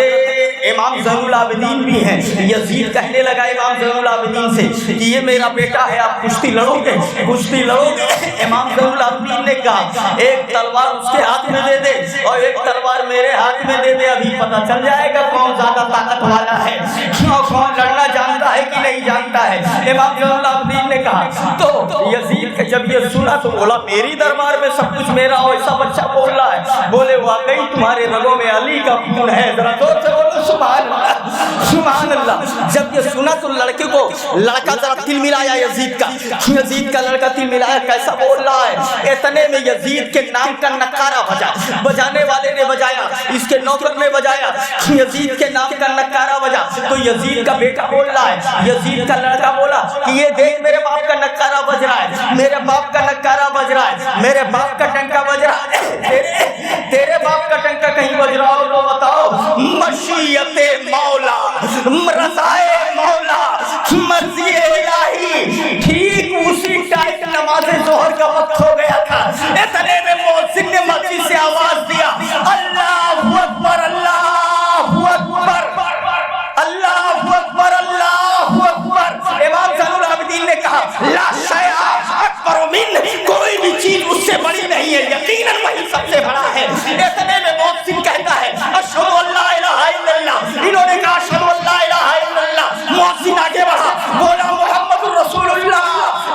امام زین العابدین بھی ہیں۔ یزید کہنے لگا امام زین العابدین سے کہ یہ میرا بیٹا ہے، آپ کشتی لڑو گے، کشتی لڑو گے؟ امام زین العابدین نے کہا کہا ایک تلوار اس کے ہاتھ میں دے دے اور ایک تلوار میرے ہاتھ میں دے دے، ابھی پتہ چل جائے گا کون زیادہ طاقت والا ہے، کون لڑنا جانتا ہے کہ نہیں جانتا ہے۔ امام زین العابدین نے کہا تو یزید جب یہ سنا تو بولا میری دربار میں سب کچھ میرا ہو، ایسا بچہ بول رہا ہے؟ بولے واقعی تمہارے رگوں میں علی کا خون ہے، ذرا زور سے بولو سبحان اللہ سبحان اللہ۔ جب یہ سنا تو لڑکے کو لڑکا ذرا تل ملایا یزید کا لڑکا تل ملایا، کیسا بول رہا ہے؟ اتنے میں یزید کے نام کا نکارہ بجا، بجانے والے نے بجایا، اس کے نوکر نے بجایا، یزید کے نام کا نکارہ بجا تو یزید کا بیٹا بول رہا ہے، یزید کا لڑکا بولا کہ یہ دیکھ میرے باپ کا نکارہ بج رہا ہے، میرے باپ کا نکارہ بج رہا ہے، میرے باپ کا ٹنکا بج رہا ہے، تیرے باپ کا ٹنکا کہیں بج رہا ہو تو بتاؤ۔ مشیت مولا رضائے مولا مرضی الہی، ٹھیک اسی ٹائم نماز ظہر کا وقت ہو گیا تھا، اتنے میں مؤذن نے مسجد سے آواز دیا اللہ اکبر اللہ اکبر اللہ اکبر اللہ اکبر۔ امام زین العابدین نے کہا لا شیء اکبر من، کوئی بھی چیز اس سے بڑی نہیں ہے، یقیناً وہی سب سے بڑا ہے۔ اتنے میں مؤذن کہتا ہے اشہد ان لا الہ الا اللہ، انہوں نے کہا اشہد ان لا الہ الا اللہ، مؤذن آگے بڑھا بولا محمد رسول اللہ،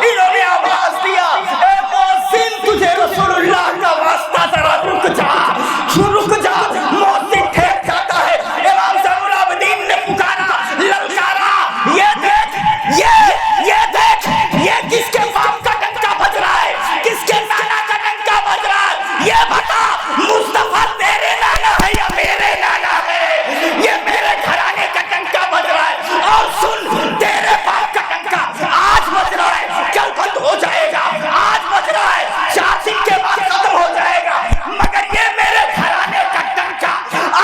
انہوں نے آواز دیا اے مؤذن تجھے رسول اللہ کا واسطہ ذرا رک جا رک جا، مؤذن ٹھیک جاتا ہے۔ امام زین العابدین نے پکارا للکارا یہ دیکھ یہ کس کے باپ کا ڈنکا بج رہا ہے، کس کے نانا کا ڈنکا بج رہا ہے، یہ بتا مصطفیٰ تیرے نانا ہے یا میرے نانا ہے؟ یہ میرے گھرانے کا ڈنکا بج رہا ہے، اور سن تیرے باپ کا ڈنکا آج بج رہا ہے کل بند ہو جائے گا، آج بج رہا ہے 4 دن کے بعد ختم ہو جائے گا، مگر یہ میرے گھرانے کا ڈنکا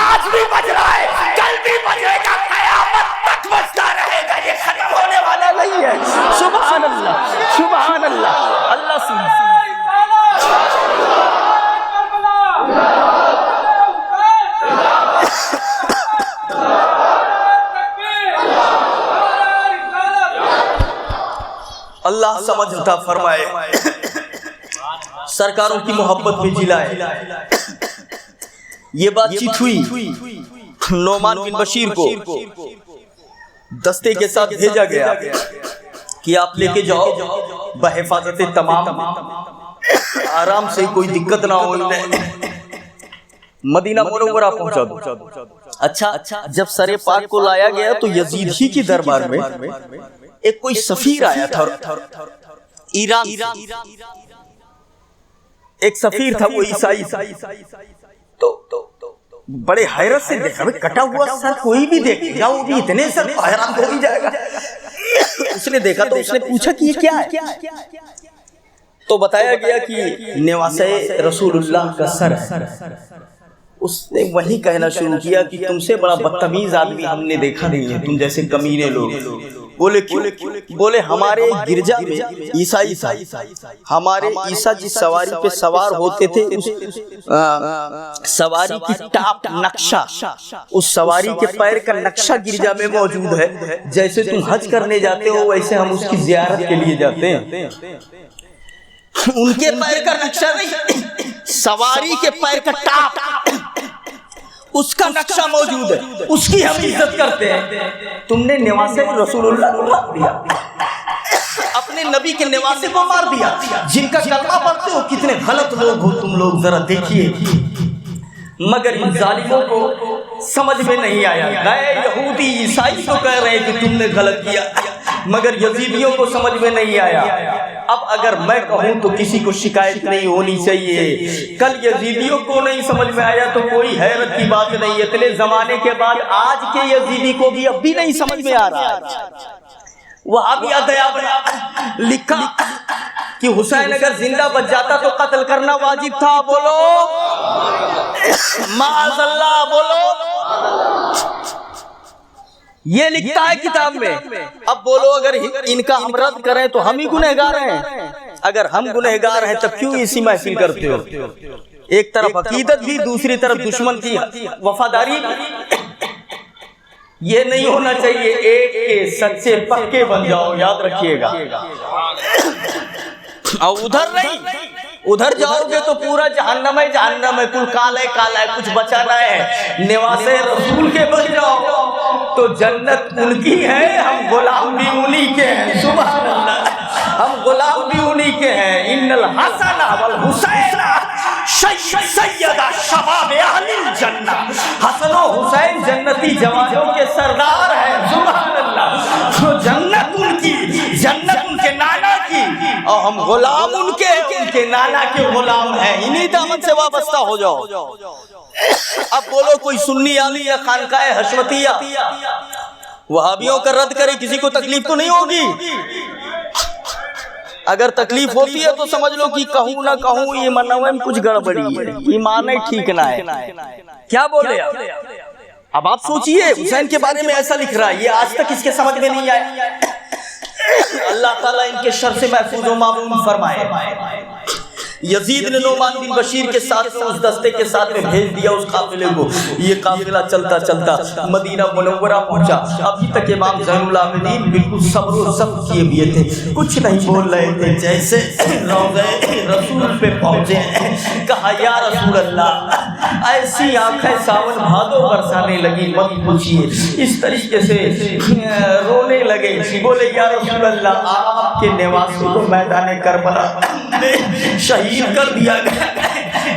آج بھی بج رہا ہے کل بھی بجے گا، قیامت تک بجتا رہے گا، یہ ختم ہونے والا نہیں ہے۔ سبحان اللہ سبحان اللہ اللہ سبحان اللہ سمجھ عطا فرمائے، سرکاروں کی محبت میں جلائے۔ یہ بات چیت ہوئی، نعمان بن بشیر کو دستے کے ساتھ بھیجا گیا کہ آپ لے کے جاؤ بحفاظت تمام، آرام سے کوئی دقت نہ ہو، مدینہ منورہ پہنچا دو۔ اچھا جب سر پاک کو لایا گیا تو یزید ہی کی دربار میں ایک کوئی سفیر آیا تھا ایران، ایک سفیر تھا وہ عیسائی، تو بڑے حیرت سے دیکھا کٹا ہوا سر کوئی بھی دیکھے گا وہ بھی اتنے سر حیران ہو ہی جائے گا۔ اس نے دیکھا تو اس نے پوچھا کہ یہ کیا ہے، تو بتایا گیا کہ نواسے رسول اللہ کا سر ہے۔ اس نے وہی کہنا شروع کیا کہ تم سے بڑا بدتمیز آدمی ہم نے دیکھا نہیں ہے، تم جیسے کمینے لوگ۔ بولے کیوں؟ بولے ہمارے گرجا میں عیسائی تھا، ہمارے عیسیٰ جس سواری پہ سوار ہوتے تھے اس سواری کی ٹاپ نقشہ، اس سواری کے پیر کا نقشہ گرجا میں موجود ہے، جیسے تم حج کرنے جاتے ہو ویسے ہم اس کی زیارت کے لیے جاتے ہیں۔ ان کے پیر کا نقشہ نہیں، سواری کے پیر کا ٹاپ اس کا نقشہ موجود ہے، اس کی ہم عزت کرتے ہیں۔ تم نے نواسے رسول اللہ کو مار دیا، اپنے نبی کے نواسے کو مار دیا، جن کا کلمہ پڑھتے ہو کتنے غلط لوگ ہو تم لوگ، ذرا دیکھیے۔ مگر ان ظالموں کو سمجھ میں نہیں آیا، گئے یہودی عیسائی تو کہہ رہے کہ تم نے غلط کیا، مگر یزیدیوں کو سمجھ میں نہیں آیا۔ اب اگر میں کہوں تو کسی کو شکایت نہیں ہونی چاہیے، کل یزیدیوں کو نہیں سمجھ میں آیا تو کوئی حیرت کی بات نہیں، اتنے زمانے کے بعد آج کے یزیدی کو بھی اب بھی نہیں سمجھ میں آ رہا ہے۔ وہاں بھی لکھا کہ حسین اگر زندہ بچ جاتا تو قتل کرنا واجب تھا، بولو معاذ اللہ، بولو یہ لکھتا ہے کتاب میں۔ اب بولو اگر ان کا ہم رد کریں تو ہم ہی گنہگار ہیں، اگر ہم گنہگار ہیں تب کیوں ایسی محفل کرتے ہو؟ ایک طرف عقیدت بھی، دوسری طرف دشمن کی وفاداری۔ یہ نہیں ہونا چاہیے، ایک کے سچے پکے بن جاؤ، یاد رکھیے گا، اور ادھر نہیں ادھر جاؤ گے تو پورا جہنم ہے، جہنم ہے، کل کالا ہے کالا ہے، کچھ بچا نہ ہے۔ نواز رسول کے بن جاؤ تو جنت ان کی ہے، ہم غلام بھی انہی کے ہیں۔ سبحان اللہ، ہم غلام بھی انہی کے ہیں۔ ان الحسن والحسین سیدہ شباب اہل الجنہ، حسن و حسین جنتی جوانوں کے سردار ہیں۔ سبحان اللہ، تو جنت ان کی، جنت ان کے نانا کی، اور ہم غلام ان کے نانا کے غلام ہیں۔ انہی دامن سے وابستہ ہو جاؤ۔ اب بولو کوئی سنی عالی یا خانقاہ حشمتیہ وہابیوں کا رد کرے، کسی کو تکلیف تو نہیں ہوگی؟ اگر تکلیف ہوتی ہے تو سمجھ لو کہ کہوں نہ کہوں یہ منوے میں کچھ گڑبڑی ہے، ایمان ٹھیک نہ ہے۔ کیا بولے اب آپ سوچئے، حسین کے بارے میں ایسا لکھ رہا ہے، یہ آج تک اس کے سمجھ میں نہیں آیا۔ اللہ تعالیٰ ان کے شر سے محفوظ و معصوم فرمائے۔ یزید نے نعمان بن بشیر کے ساتھ میں اس دستے کے ساتھ میں بھیج دیا اس قافلے کو۔ یہ قافلہ چلتا چلتا مدینہ منورہ پہنچا۔ ابھی تک امام زین العابدین بالکل صبر و ضبط کیے ہوئے تھے، کچھ نہیں بول رہے تھے۔ جیسے روضہ رسول پہ پہنچے، کہا یا رسول اللہ، ایسی آنکھیں ساون بھادو برسانے لگی، مت پوچھیے۔ اس طریقے سے رونے لگے، بولے یا رسول اللہ، آپ کے نواسے کو میدان کربلا شہید کر دیا گیا،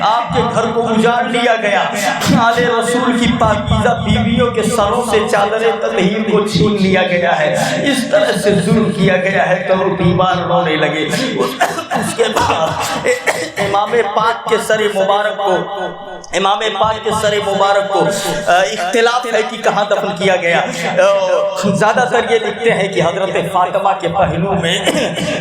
آپ کے گھر کو اجاڑ لیا گیا، آل رسول کی پاکیزہ بیویوں کے سروں سے چادر تطہیر کو چھین لیا گیا ہے، اس طرح سے ظلم کیا گیا ہے۔ تو بیمار رونے لگے۔ اس کے بعد امام پاک کے سر مبارک کو، امام پاک کے سر مبارک کو اختلاف ہے کہ کہاں دفن کیا گیا۔ زیادہ تر یہ لکھتے ہیں کہ حضرت فاطمہ کے پہلو میں،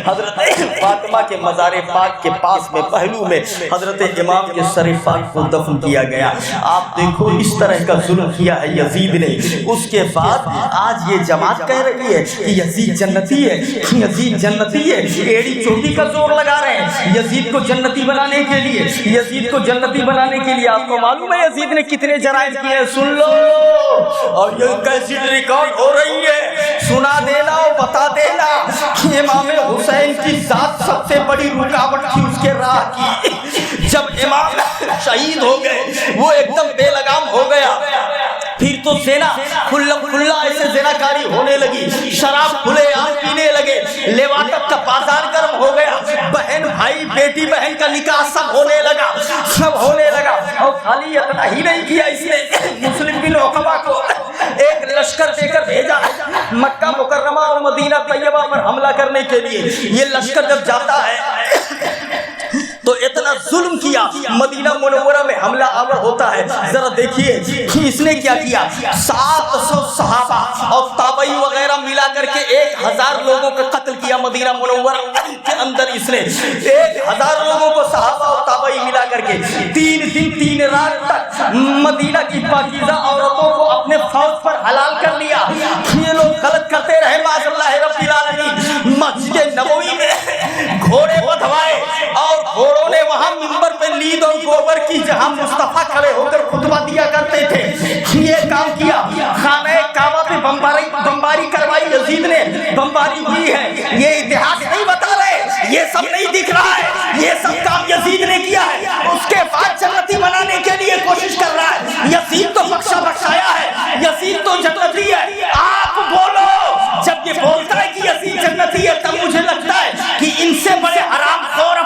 حضرت فاطمہ کے مزار پاک کے پاس میں پہلو میں حضرت امام کے سر پاک کو دفن کیا گیا۔ آپ دیکھو اس طرح کا ظلم کیا ہے یزید نے۔ اس کے بعد آج یہ جماعت کہہ رہی ہے کہ یزید جنتی ہے، یزید جنتی ہے، ایڑی چوٹی کا زور لگا رہے ہیں یزید کو جنتی بنانے کے لیے، یزید کو جنتی بنانے کے لیے۔ آپ کو معلوم ہے یزید نے کتنے جرائم کیے ہیں؟ سن لو، اور یہ کیسٹ ریکارڈ ہو رہی ہے، سنا دینا اور بتا دینا۔ امام حسین کی ذات سب سے بڑی رکاوٹ تھی اس کے راہ کی۔ جب امام شہید ہو گئے، وہ ایک دم بے لگام ہو گیا، پھر تو زنا کھلا ایسے زناکاری ہونے لگی، شراب کھلے عام پینے لگے، لیواطت کا بازار گرم ہو گیا، بہن بھائی بیٹی بہن کا نکاح سب ہونے لگا، سب ہونے لگا۔ اور خالی اتنا ہی نہیں کیا، اس نے مسلم بن عقبہ کو ایک لشکر دے کر بھیجا مکہ مکرمہ اور مدینہ طیبہ پر حملہ کرنے کے لیے۔ یہ لشکر جب جاتا ہے تو اتنا ظلم کیا، مدینہ منورہ میں حملہ آور ہوتا ہے۔ ذرا دیکھیے اس نے کیا کیا، 700 صحابہ اور تابعی وغیرہ ملا کر کے 1000 لوگوں کا قتل کیا مدینہ منورہ کے اندر۔ اس نے 1000 لوگوں کو صحابہ اور تابعی ملا کر کے 3 دن 3 رات تک مدینہ کی پاکیزہ عورتوں کو اپنے فوج پر حلال کر لیا۔ یہ لوگ غلط کرتے رہے معاذ اللہ رب العالمین۔ مسجد نبوی میں گھوڑے بدھوائے، اور گھوڑوں نے وہاں منبر پہ لید اور گوبر کی، جہاں مصطفیٰ کھڑے ہو کر خطبہ دیا کرتے تھے، یہ کام کیا۔ خانہ کعبہ پہ بمباری کروائی، یزید نے بمباری ہوئی ہے، یہ اتہاس نہیں بتا رہے، یہ سب نہیں دکھ رہا ہے، یہ سب کام یزید نے کیا ہے۔ اس کے بعد جنتی بنانے کے لیے کوشش کر رہا ہے۔ یزید تو بخشا بخشایا ہے، یزید تو جنتی ہے۔ آپ بولو، جب یہ بولتا ہے کہ یزید جنتی ہے، تب مجھے لگتا ہے کہ ان سے بڑے حرام خور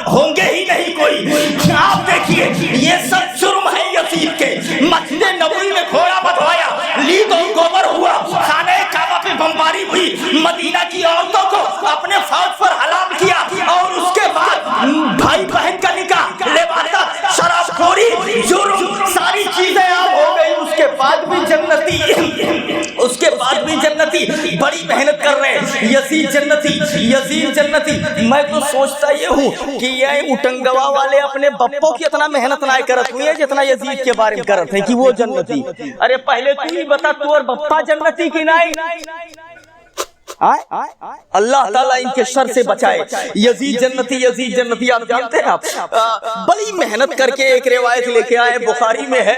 ہوں گے ہی نہیں کوئی۔ آپ دیکھیے یہ سب جرم ہے یزید کے۔ مسجد نبوی میں گھوڑا بدھوایا، لید و گوبر ہوا، خانہ کعبہ پہ بمباری ہوئی، مدینہ کی عورتوں کو اپنے فوج پر حلال کیا، اور اس کے بعد بھائی بہن کا نکاح، لیواطت، شراب خوری، جرم، ساری چیزیں عام ہو گئی۔ اس کے بعد بھی جنتی، اس کے بعد بھی جنتی، بڑی محنت کر رہے ہیں۔ یزید جنتی، یزید جنتی۔ میں تو سوچتا یہ ہوں کہ یہ اٹنگوا والے اپنے بپوں کی اتنا محنت نہ کرت ہوئی ہے جتنا یزید کے بارے میں کرت ہے کہ وہ جنتی۔ ارے پہلے تو ہی بتا، تو اور بپا جنتی کی نہیں؟ اللہ تعالیٰ ان کے شر سے بچائے۔ یزید جنتی، یزید جنتی۔ آپ جانتے ہیں، آپ بڑی محنت کر کے ایک روایت لے کے آئے، بخاری میں ہے،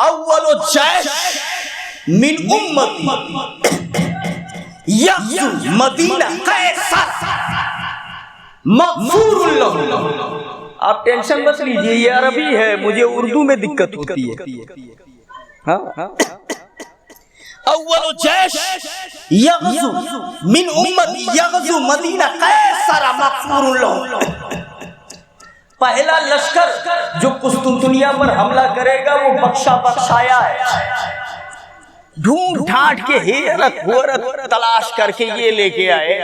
اول جیش من امتی یغزو مدینہ قیصر، مغفور لہ. آپ ٹینشن مت لیجیے، یہ عربی ہے، مجھے اردو میں دقت ہوتی ہے. اول جیش یغزو من امتی یغزو مدینہ قیصر مغفور لہ. پہلا لشکر جو قسطنطنیہ پر حملہ کرے گا وہ بخشا بخشایا ہے. ڈھونڈ ڈھانٹ کے حیرت غورت تلاش کر کے یہ لے کے آئے.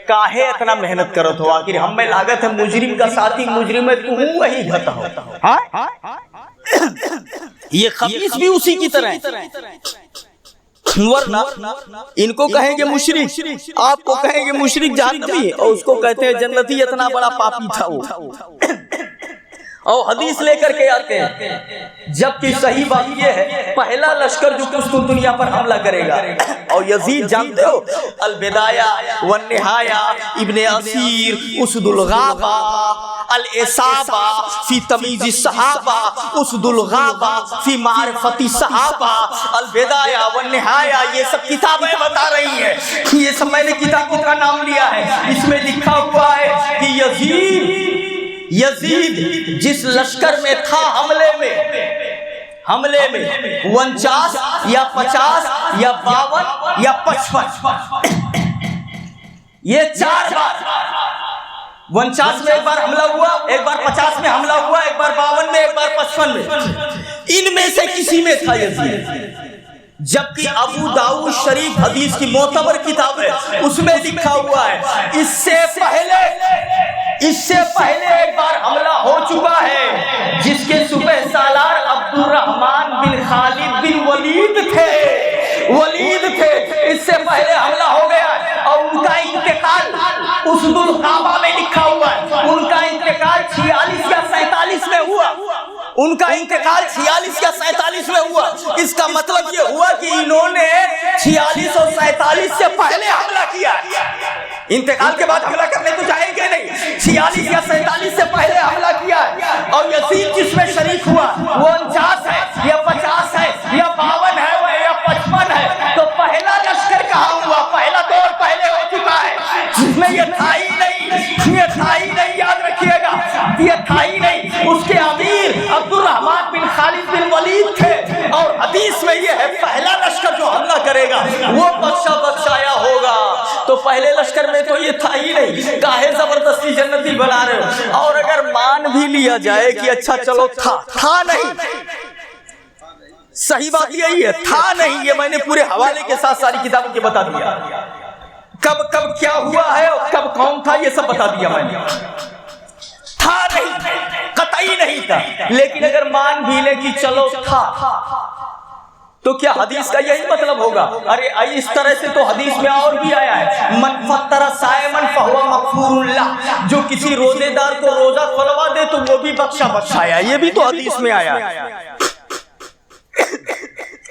کاہے اتنا محنت کرت ہو، آخر ہم میں لاگت ہے مجرم کا ساتھی مجرم ہے، تو وہی گھتا ہو. یہ خبیث بھی اسی کی طرح ہے. ورنہ ان کو کہیں گے مشرک، آپ کو کہیں گے مشرک جہنمی، اور اس کو کہتے ہیں جنتی. اتنا بڑا پاپی تھا وہ. اور حدیث لے کر کے آتے ہیں، جبکہ صحیح بات یہ ہے پہلا لشکر جو قسطنطنیہ پر حملہ کرے گا. اور یزید جانتے ہو، البدایہ والنہایہ، ابن اسیر، اسد الغابہ، الاصابہ فی تمیز الصحابہ، اسد الغابہ فی معرفت الصحابہ، البدایہ والنہایہ، یہ سب کتابیں بتا رہی ہیں. یہ سب میں نے کتابوں کا نام لیا ہے. اس میں لکھا ہوا ہے کہ یزید جس لشکر میں تھا حملے میں 49 یا 50 یا 52 یا 55، یہ 4 بار 49 میں ایک بار حملہ ہوا، ایک بار 50 میں حملہ ہوا، ایک بار 52 میں، ایک بار 55 میں. ان میں سے کسی میں تھا یزید. جبکہ ابو داؤد شریف حدیث کی معتبر کتاب ہے، اس میں لکھا ہوا ہے اس سے پہلے ایک بار حملہ ہو چکا ہے، جس کے سپہ سالار عبد الرحمن بن خالد بن ولید تھے. اس سے پہلے حملہ ہو گیا اور ان کا انتقال اسد الغابہ میں لکھا ہوا ہے. ان کا انتقال 46 یا 47 میں ہوا. ان کا انتقال 46 یا 47 میں ہوا. اس کا مطلب یہ ہوا کہ انہوں نے 46 اور 47 سے پہلے حملہ کیا. انتقال کے بعد حملہ کرنے تو جائیں گے نہیں. 46 یا 47 سے پہلے حملہ کیا ہے. اور یزید جس میں شریک ہوا وہ 49 ہے یا 50 ہے یا 52 ہے یا 55 ہے. تو پہلا لشکر کہاں ہوا؟ پہلا دور پہلے ہو چکا ہے، جس میں یہ تھا ہی نہیں. یاد رکھیے گا، یہ تھا ہی نہیں. اس کے امیر عبد الرحمن بن خالد بن ولید تھے. اور حدیث میں یہ ہے پہلا لشکر جو حملہ کرے گا وہ بخشا بخشایا ہوگا. تو پہلے لشکر میں تو یہ تھا ہی نہیں، کاہے زبردستی جنتی بنا رہے ہو؟ اور اگر مان بھی لیا جائے کہ اچھا چلو تھا نہیں، صحیح بات یہی ہے، تھا نہیں. یہ میں نے پورے حوالے کے ساتھ ساری کتابوں کے بتا دیا، کب کیا ہوا ہے اور کب کون تھا، یہ سب بتا دیا میں نے. تھا نہیں، قطعی نہیں تھا. لیکن اگر مان بھی لے کہ چلو تھا، تو کیا حدیث کا یہی مطلب ہوگا؟ ارے اس طرح سے تو حدیث میں اور بھی آیا ہے، من فطر صائما فهو مغفور له، جو کسی روزے دار کو روزہ کھلوا دے تو وہ بھی بخشا بخشایا. یہ بھی تو حدیث میں آیا ہے.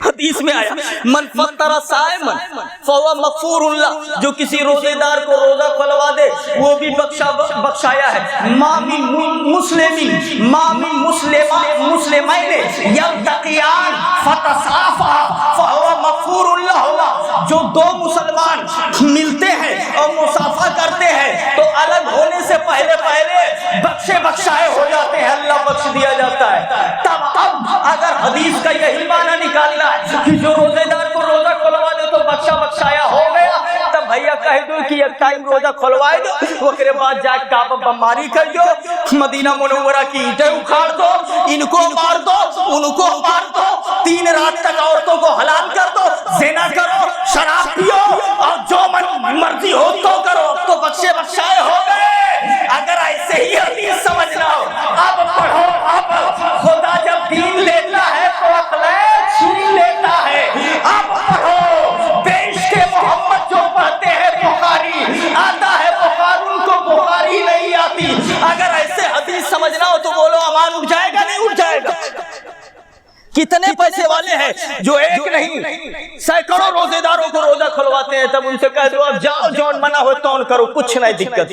حدیث میں آیا من فطر صائما فهو مغفور له، جو کسی روزے دار کو روزہ کھلوا دے وہ بھی بخشایا ہے. ما من مسلمین یلتقیان فتصافا فهو مغفور له، جو دو مسلمان ملتے ہیں اور مصافحہ کرتے ہیں تو الگ ہونے سے پہلے بخشے بخشائے ہو جاتے ہیں، اللہ بخش دیا جاتا ہے. تب اگر حدیث کا یہی معنی نکالنا ہے کہ جو روزے دار کو روزہ کھلوا دے تو بخشا بخشایا ہو گیا، تب بھیا کہہ دو کہ ایک ٹائم روزہ کھلوائے دو، وہ کے بعد جا کے کعبہ بمباری کر دو، مدینہ منورہ کی اینٹیں اکھاڑ دو، ان کو مار دو، ان کو مار دو، 3 رات تک عورتوں کو حلال کر دو، زنا کرو، شراب پیو اور جو مرضی ہو تو کرو، تو بخشے بخشائے ہو گئے. اگر ایسے ہی حدیث سمجھنا ہو، اب پڑھو. اب خدا جب دین لیتا ہے تو اخلاق چھین لیتا ہے. اب پڑھو. بیش کے محمد جو پڑھتے ہیں بخاری آتا ہے، بخاری ان کو بخاری نہیں آتی. اگر ایسے حدیث سمجھنا ہو تو بولو امان اٹھ جائے گا نہیں اٹھ جائے گا؟ کتنے پیسے والے ہیں جو ایک نہیں سینکڑوں روزے داروں کو روزہ کھلواتے ہیں، تب ان سے کہہ دو اب جاؤ جون منع ہو تو کرو، کچھ نہیں دقت.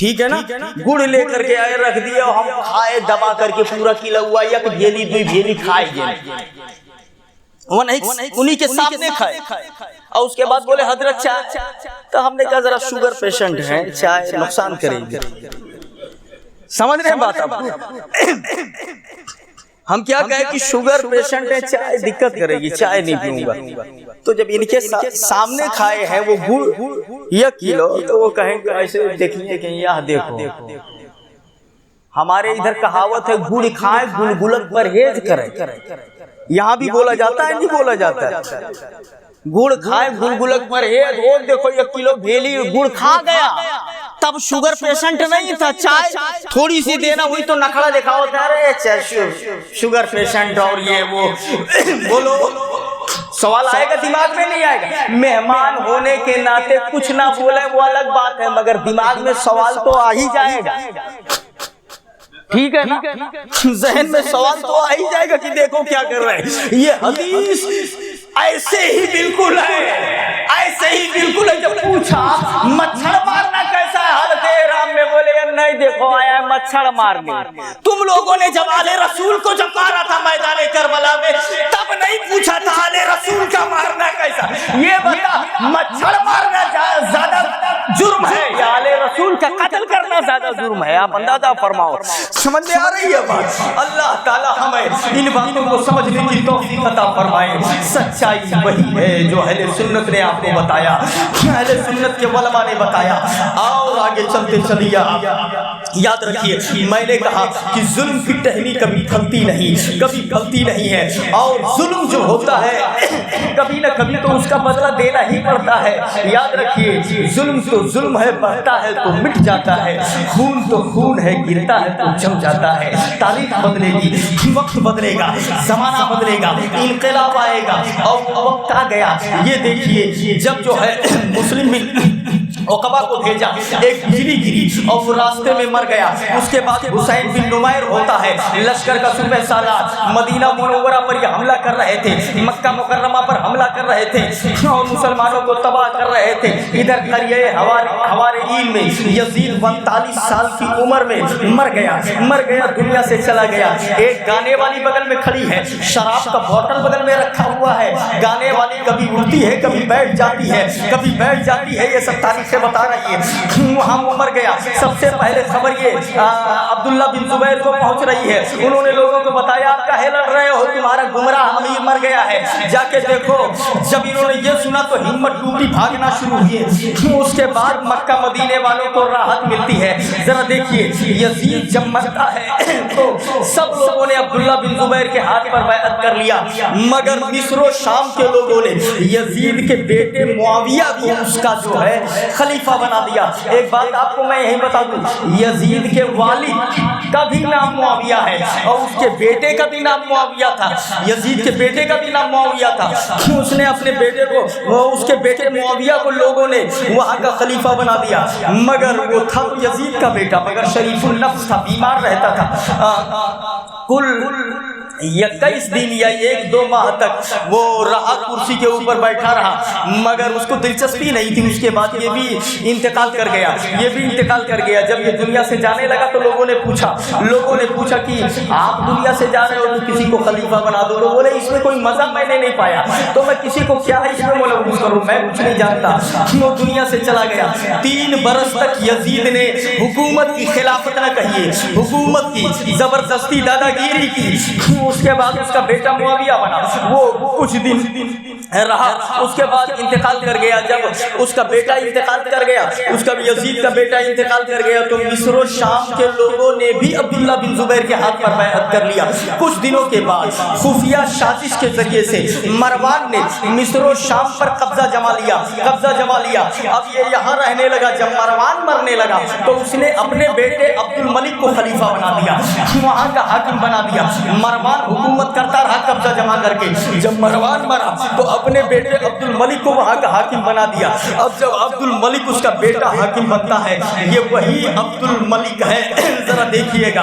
ٹھیک ہے نا, گڑ لے کر کے آئے رکھ دیا, ہم کھائے دبا کر کے پورا کلا ہوا, یک بھیلی دوئی بھیلی کھائے گئے, انہی کے سامنے کھائے. اور اس کے بعد بولے حضرت چائے, تو ہم نے کہا ذرا شوگر پیشنٹ ہیں, چائے نقصان کرے گی. سمجھ رہے ہیں بات آپ, ہم کیا کہیں کہ شوگر پیشنٹ ہے, چائے دقت کرے گی, چائے نہیں پیوں گا. تو جب ان کے سامنے کھائے ہیں وہ گڑ 1 کلو, تو وہ کہیں گے ایسے دیکھیے کہ یہ دیکھو, ہمارے ادھر کہاوت ہے گڑ کھائے گلگلت پرہیز کرے. یہاں بھی بولا جاتا ہے, نہیں بولا جاتا ہے, گڑ کھائے گلگلت پرہیز. وہ دیکھو 1 کلو بھیلی گڑ کھا گیا, تب شوگر پیشنٹ نہیں تھا, چائے تھوڑی سی دینا ہوئی تو نخڑا دکھاؤ, شوگر پیشنٹ اور یہ وہ. بولو سوال آئے گا دماغ میں, نہیں آئے گا؟ مہمان ہونے کے ناطے کچھ نہ بولے وہ الگ بات ہے, مگر دماغ میں سوال تو آ ہی جائے گا. ٹھیک ہے نا, ذہن میں سوال تو آ ہی جائے گا کہ دیکھو کیا کر رہے ہیں. یہ حدیث ایسے ہی بالکل ہے, ایسے ہی بالکل ہے. جب پوچھا مچھر مارنا کیسا ہے, حضرت رام میں بولے نہیں دیکھو آیا ہے مچھر مارنے. تم لوگوں نے جب آل رسول کو جب مارا تھا میدان کربلا میں, تب نہیں پوچھا تھا آل رسول کا مارنا کیسا. یہ بتا مچھر مارنا زیادہ جرم ہے یا آل رسول کا قتل کرنا زیادہ جرم ہے؟ آپ اندازہ فرماؤ. سمجھ میں آ رہی ہے بات؟ اللہ تعالی ہمیں ان باتوں کو سمجھنے کی توفیق عطا فرمائے. سچائی وہی ہے جو اہل سنت نے آپ کو بتایا, اہل سنت کے علماء نے بتایا. اور آگے چلتے چلیے, یاد رکھیے میں نے کہا کہ ظلم کی ٹہنی کبھی پھلتی نہیں, کبھی پھلتی نہیں ہے. اور ظلم جو ہوتا ہے کبھی نہ کبھی تو اس کا بدلہ دینا ہی پڑتا ہے. یاد رکھیے ظلم تو ظلم ہے, بڑھتا ہے تو مٹ جاتا ہے, خون تو خون ہے, گرتا ہے تو جم جاتا ہے. تاریخ بدلے گی, وقت بدلے گا, زمانہ بدلے گا, انقلاب آئے گا. اور وقت آ گیا. یہ دیکھیے جب جو ہے مسلم عقبہ کو بھیجا, ایک بجلی گری اور وہ راستے میں مر گیا. اس کے بعد حسین بن نمیر ہوتا ہے, لشکر کا صوبہ سالار مدینہ منورہ پر یہ حملہ کر رہے تھے, مکہ مکرمہ پر حملہ کر رہے تھے اور مسلمانوں کو تباہ کر رہے تھے. ادھر قریہ حوارئین میں یزید 39 سال کی عمر میں مر گیا, دنیا سے چلا گیا. ایک گانے والی بغل میں کھڑی ہے, شراب کا بوتل بغل میں رکھا ہوا ہے. گانے والی کبھی اٹھتی ہے, کبھی بیٹھ جاتی ہے, کبھی بیٹھ جاتی ہے. یہ سب تاریخ سے بتا رہی ہے. وہاں وہ مر گیا. سب سے پہلے خبر یہ عبداللہ بن زبیر کو پہنچ رہی ہے. انہوں نے لوگوں کو بتایا آپ کاہے لڑ رہے ہو, تمہارا گمراہ امیر مر گیا ہے, جا کے دیکھو. جب انہوں نے یہ سنا تو ہمت ٹوٹی, بھاگنا شروع ہوئے. اس کے بعد مکہ مدینے والوں کو راحت ملتی ہے. ذرا دیکھیے یزید جب مرتا ہے تو سب لوگوں نے عبداللہ بن زبیر کے ہاتھ پر بیعت کر لیا, مگر مصر و شام کے لوگوں نے یزید کے بیٹے معاویہ کو اس کا جو ہے خلیفہ بنا دیا. ایک بات آپ کو میں یہی بتا دوں, یزید کے والد کا بھی نام معاویہ ہے اور اس کے بیٹے کا بھی نام معاویہ تھا. یزید کے بیٹے کا بھی نام معاویہ تھا. اس نے اپنے بیٹے کو, اس کے بیٹے معاویہ کو لوگوں نے وہاں کا خلیفہ بنا دیا, مگر وہ تھا تو یزید کا بیٹا, مگر شریف النفس تھا, بیمار رہتا تھا. کل 21 دن یا 1-2 ماہ تک وہ رہا, کرسی کے اوپر بیٹھا رہا, مگر اس کو دلچسپی نہیں تھی. اس کے بعد یہ بھی انتقال کر گیا, یہ بھی انتقال کر گیا. جب یہ دنیا سے جانے لگا تو لوگوں نے پوچھا کہ آپ دنیا سے جا رہے ہو تو کسی کو خلیفہ بنا دو. لوگ بولے اس میں کوئی مزہ میں نے نہیں پایا, تو میں کسی کو کیا اس میں ملوث کروں, میں کچھ نہیں جانتا. وہ دنیا سے چلا گیا. 3 برس تک یزید نے حکومت کی خلافت نہ کہیے, حکومت کی زبردستی دادا گیری کی. اس کے بعد اس کا بیٹا معاویہ بنا, وہ کچھ دن رہا, اس کے بعد انتقال کر گیا. جب اس کا بیٹا انتقال کر گیا, اس کا یزید کا بیٹا انتقال کر گیا, تو مصر و شام کے لوگوں نے بھی عبداللہ بن زبیر کے ہاتھ پر بیعت کر لیا. کچھ دنوں کے بعد خفیہ سازش کے ذریعے سے مروان نے مصر و شام پر قبضہ جما لیا. اب یہ یہاں رہنے لگا. جب مروان مرنے لگا تو اس نے اپنے بیٹے عبد الملک کو خلیفہ بنا دیا, وہاں کا حاکم بنا دیا. مروان مروان حکومت کرتا رہا قبضہ جمع کر کے. جب مروان مرا تو اپنے بیٹے عبد الملک کو وہاں کا حاکم بنا دیا. اب جب عبد الملک اس کا بیٹا حاکم بنتا ہے, یہ وہی عبد الملک ہے, ذرا دیکھیے گا,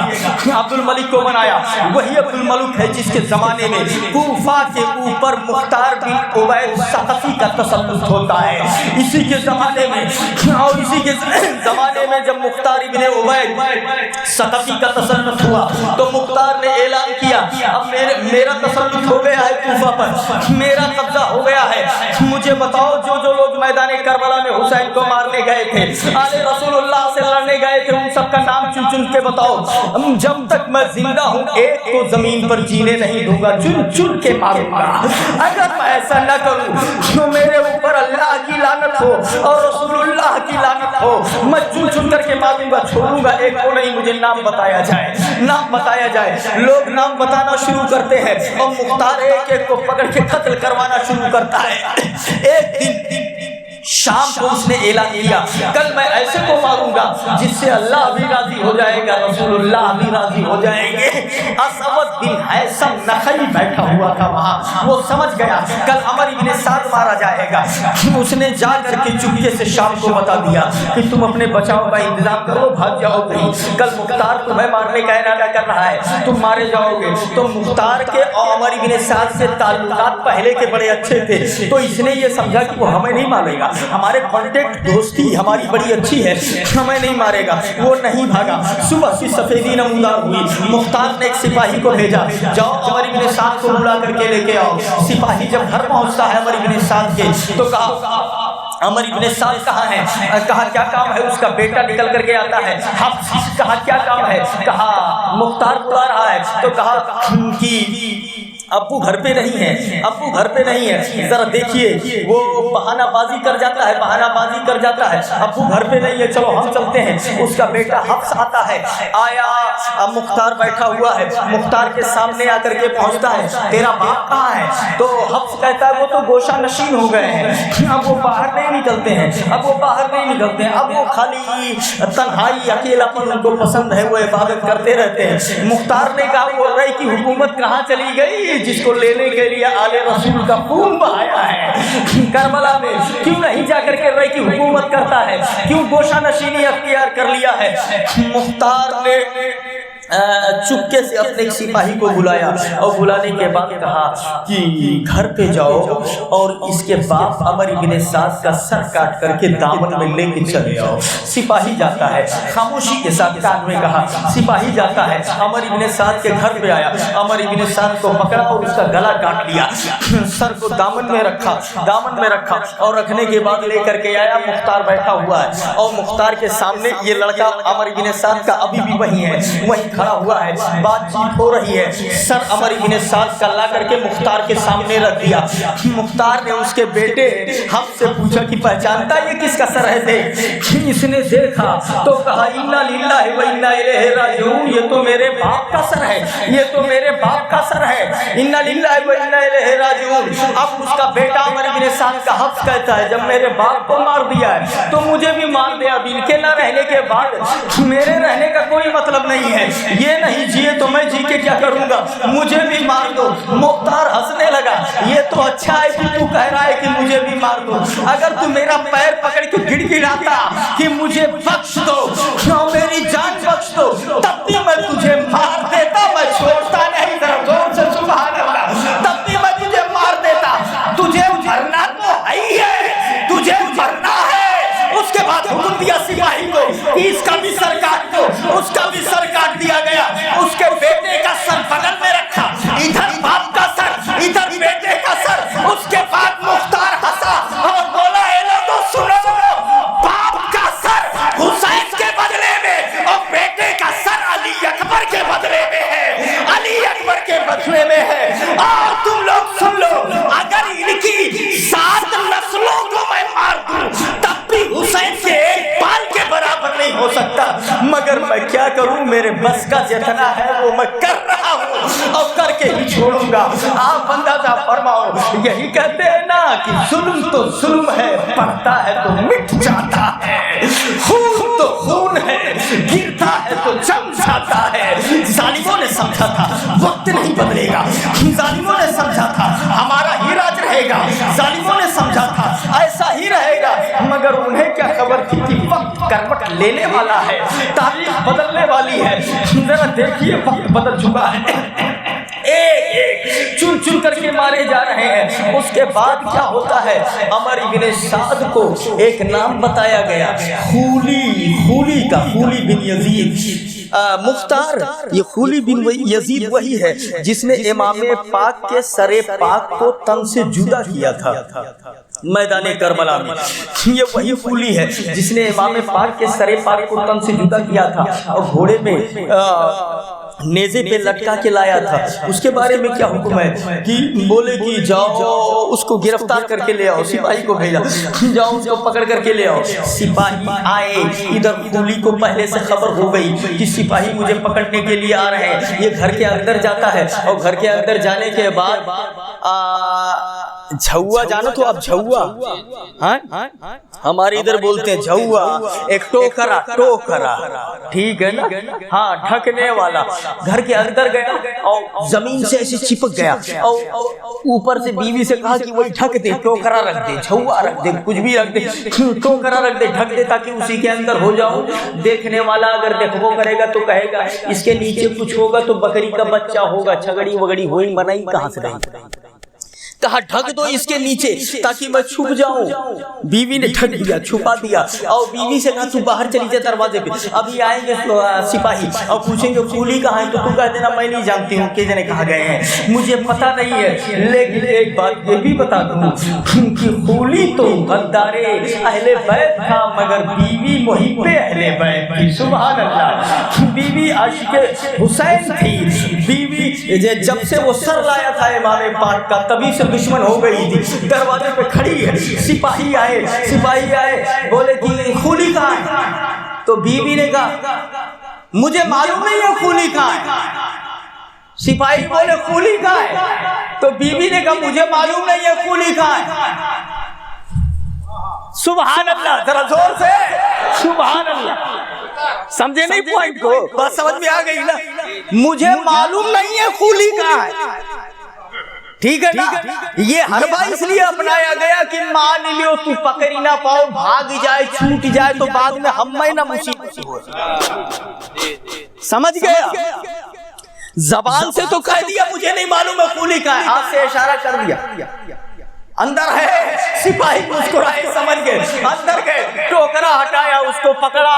عبد الملک کو بنایا وہی عبد الملک ہے جس کے زمانے میں کوفہ کے اوپر مختار بن عبید ثقفی کا تسلط ہوتا ہے. اسی کے زمانے میں اور اسی کے زمانے میں جب مختار بن عبید ثقفی کا تسلط ہوا تو مختار نے اعلان کیا اب میرا تسلط ہو گیا ہے کوفہ پر, میرا قبضہ ہو گیا ہے. مجھے بتاؤ جو لوگ میدان کربلا میں حسین کو مارنے گئے تھے, آل رسول اللہ سے لڑنے گئے تھے, ان سب کا نام چن کے بتاؤ. جب تک میں زندہ ہوں ایک تو زمین پر جینے نہیں دوں گا, چن کے ماروں گا. اگر میں ایسا نہ کروں تو میرے اوپر اللہ کی لعنت ہو اور رسول اللہ کی لعنت ہو. میں چن کر کے ماروں گا, چھوڑوں گا ایک کو نہیں. مجھے نام بتایا جائے, نام بتایا جائے. لوگ نام بتانا شروع کرتے ہیں اور مختار ایک ایک کو پکڑ کے قتل کروانا شروع کرتا ہے. ایک دن شام کو اس نے اعلان کیا کل میں ایسے کو ماروں گا جس سے اللہ بھی راضی ہو جائے گا, رسول اللہ بھی راضی ہو جائیں گے. اسود بن حیثم نخعی بیٹھا ہوا تھا وہاں, وہ سمجھ گیا کل عمر بن سعد مارا جائے گا. اس نے جا کر کے چپکے سے شام کو بتا دیا کہ تم اپنے بچاؤ کا انتظام کرو, بھاگ جاؤ کہیں, کل مختار تمہیں مارنے کا ارادہ کر رہا ہے, تم مارے جاؤ گے. تو مختار کے اور عمر بن سعد سے تعلقات پہلے کے بڑے اچھے تھے, تو اس نے یہ سمجھا کہ وہ ہمیں نہیں مارے گا, ہمارے کانٹیکٹ دوستی ہماری بڑی اچھی ہے, ہمیں نہیں مارے گا. وہ نہیں بھاگا. صبح کی سفیدی نمودار ہوئی. مختار نے ایک سپاہی کو بھیجا, جاؤ عمر بن سعد کو بلا کر کے لے کے آؤ. سپاہی جب گھر پہنچتا ہے عمر بن سعد کے تو کہا عمر بن سعد کہاں ہے؟ کہا کیا کام ہے؟ اس کا بیٹا نکل کر کے آتا ہے. کہا کیا کام ہے؟ کہا مختار بلا رہا ہے. تو کہا کہ ابو گھر پہ نہیں ہے, ابو گھر پہ نہیں ہے, ذرا دیکھیے. وہ بہانہ بازی کر جاتا ہے, بہانہ بازی کر جاتا ہے, ابو گھر پہ نہیں ہے, چلو ہم چلتے ہیں. اس کا بیٹا حفص آتا ہے, آیا, اب مختار بیٹھا ہوا ہے, مختار کے سامنے آ کر کے پہنچتا ہے, تیرا باپ کہاں ہے؟ تو حفص کہتا ہے وہ تو گوشہ نشین ہو گئے ہیں, اب وہ باہر نہیں نکلتے ہیں, اب وہ باہر نہیں نکلتے ہیں, اب وہ خالی تنہائی اکیلا پن ان کو پسند ہے, وہ عبادت کرتے رہتے ہیں. مختار نے کہا وہ رے کی حکومت کہاں چلی گئی جس کو لینے کے لیے آل رسول کا خون بہایا ہے کربلا میں؟ کیوں نہیں جا کر کے رے کی حکومت کرتا ہے, کیوں گوشہ نشینی اختیار کر لیا ہے؟ مختار نے چپکے سے اپنے ایک سپاہی کو بلایا اور بلانے کے بعد کہا کہ گھر پہ جاؤ اور اس کے باپ عمر بن سعد کا سر کاٹ کر کے دامن میں لے کے چلے آؤ. سپاہی جاتا ہے, خاموشی کے ساتھ کان میں کہا. سپاہی جاتا ہے, عمر بن سعد کے گھر پہ آیا, عمر بن سعد کو پکڑا اور اس کا گلا کاٹ لیا, سر کو دامن میں رکھا, دامن میں رکھا اور رکھنے کے بعد لے کر کے آیا. مختار بیٹھا ہوا ہے اور مختار کے سامنے یہ لڑکا عمر بن سعد کا ابھی بھی وہی ہے, وہی کھڑا ہوا ہے, بات چیت ہو رہی ہے. سر عمر بن سعد کا لا کر کے مختار کے سامنے رکھ دیا. مختار نے اس کے بیٹے حفص سے پوچھا کہ پہچانتا یہ کس کا سر ہے؟ اس نے دیکھا تو کہا انا للہ و انا الیہ راجعون, یہ تو میرے باپ کا سر ہے, یہ تو میرے باپ کا سر ہے, انا للہ و انا الیہ راجعون. اب اس کا بیٹا عمر بن سعد کا حفص کہتا ہے جب میرے باپ کو مار دیا ہے تو مجھے بھی مار دیا. اب ان کے نہ رہنے کے بعد میرے رہنے کا کوئی مطلب نہیں ہے, یہ نہیں جیے تو میں جی کے کیا کروں گا, مجھے بھی مار دو. مختار ہنسنے لگا, یہ تو اچھا ہے کہ تو کہہ رہا ہے کہ مجھے بھی مار دو, اگر تو میرا پیر پکڑ کے گڑ گڑاتا کہ مجھے بخش دو, میری جان بخش دو, تب بھی میں تجھے مار دیتا, میں چھوڑتا نہیں. ذرا زور سے سبحان اللہ, تب بھی میں تجھے مار دیتا. تجھے مرنا تو ہے, تجھے مرنا ہے. اس کے بعد حکم دیا سپاہی کو کہ اس کا بھی سر کاٹ دو, اس کا بھی سر کاٹ دیا گیا. اس کے بیٹے کا سر بغل میں رکھا, ادھر باپ کا سر, ادھر بیٹے کا سر. اس کے بعد مختار ہنسا اور بولا اے لوگوں سنو, باپ کا سر حسین کے بدلے میں اور بیٹے کا سر علی اکبر کے بدلے میں ہے, علی اکبر کے بدلے میں ہے. اور تم لوگ سن لو, اگر ان کی 7 نسلوں کو میں مار دوں تب بھی حسین کے ایک بال کے برابر نہیں ہو سکتا. مگر میں کیا کروں, میرے بس کا جتنا ہے وہ میں کر رہا ہوں اور کر کے ہی چھوڑوں گا. آپ اندازہ فرماؤ, یہی کہتے ہیں نا کہ ظلم تو ظلم ہے, پڑتا ہے تو مٹ جاتا ہے, خون تو خون ہے, گرتا ہے تو جم جاتا ہے. ظالموں نے سمجھا تھا وقت نہیں بدلے گا, ظالموں نے سمجھا تھا ہمارا ہی راج رہے گا، ظالموں نے سمجھا تھا ایسا ہی رہے گا، مگر انہیں کیا خبر تھی کہ وقت کروٹ لینے والا ہے، تاریخ بدلنے والی ہے۔ ذرا دیکھیے وقت بدل چکا ہے، ایک ایک چن چن کر کے مارے جا رہے ہیں۔ اس کے بعد کیا ہوتا ہے؟ عمر ابن سعد کو ایک نام بتایا گیا، خولی کا، خولی بن یزید مختار۔ یہ خولی بن یزید وہی ہے جس نے امام پاک کے سر پاک کو تن سے جدا کیا تھا میدان کربلا میں۔ یہ وہی خولی ہے جس نے امام پاک کے سر پاک کو تن سے جدا کیا تھا اور گھوڑے میں نیزے پہ لٹکا کے لایا تھا۔ اس کے بارے میں کیا حکم ہے کہ بولے کہ جاؤ اس کو گرفتار کر کے لے آؤ، سپاہی کو بھیجا، جاؤ اس کو پکڑ کر کے لے آؤ۔ سپاہی آئے، ادھر خولی کو پہلے سے خبر ہو گئی کہ سپاہی مجھے پکڑنے کے لیے آ رہے ہیں۔ یہ گھر کے اندر جاتا ہے اور گھر کے اندر جانے کے بعد جھوا، جانو تو آپ جھوا، ہمارے ادھر بولتے ہیں جھوا، ایک ٹوکرا، ٹھیک ہے نا، ہاں ڈھکنے والا، گھر کے اندر گیا اور زمین سے ایسے چپک گیا اور اوپر سے بیوی سے کہا کہ وہی ڈھک دے، ٹوکرا رکھ دے، جھوا رکھ دے، کچھ بھی رکھ دے، ٹوکرا رکھ دے، ڈھک دے تاکہ اسی کے اندر ہو جاؤ۔ دیکھنے والا اگر دیکھو کرے گا تو کہے گا اس کے نیچے کچھ ہوگا تو بکری کا بچہ ہوگا، چھگڑی وگڑی ہوئی، منائی کہاں سے رہی؟ کہا ڈھک دو اس کے نیچے تاکہ میں چھپ جاؤں۔ بیوی نے ڈھک دیا، چھپا دیا اور بیوی سے کہا تو باہر چلی جائے دروازے پہ، ابھی آئیں گے سپاہی اور پوچھیں گے خولی کہاں ہے تو تو کہہ دینا میں نہیں جانتی ہوں کہ جنے کہاں گئے ہیں، مجھے پتہ نہیں ہے۔ لیکن ایک بات یہ بھی بتا دوں کہ خولی تو غدار اہل بیت تھا مگر بیوی محب اہل بیت تھی، سبحان اللہ۔ بیوی عاشق حسین تھی، بیوی جب سے وہ سر لایا تھا امام پاک کا تبھی سے دشمن ہو گئی تھی، دروازے پہ کھڑی ہے، سپاہی آئے بولے کہ خولی کہاں ہے؟ تو بیوی نے کہا مجھے معلوم نہیں ہے خولی کہاں ہے۔ سپاہی بولے خولی کہاں ہے؟ تو بیوی نے کہا مجھے معلوم نہیں ہے خولی کہاں ہے۔ سبحان اللہ، ذرا زور سے سبحان اللہ، سمجھے نہیں پوائنٹ کو؟ بات سمجھ میں آ گئی نا؟ مجھے معلوم نہیں ہے خولی کہاں ہے، ٹھیک ہے نا؟ یہ حربہ اس لیے اپنایا گیا کہ مان لیو تو پکڑ ہی نہ پاؤ، بھاگ جائے، چھوٹ جائے تو بعد میں ہم میں نہ مصیبت ہو۔ سمجھ گیا؟ زبان سے تو کہہ دیا مجھے نہیں معلوم ہے خولی کہاں ہے، ہاتھ سے اشارہ کر دیا اندر ہے، سپاہی مسکرائے، سمجھ گئے، اندر گئے، ٹوکرا ہٹایا، اس کو پکڑا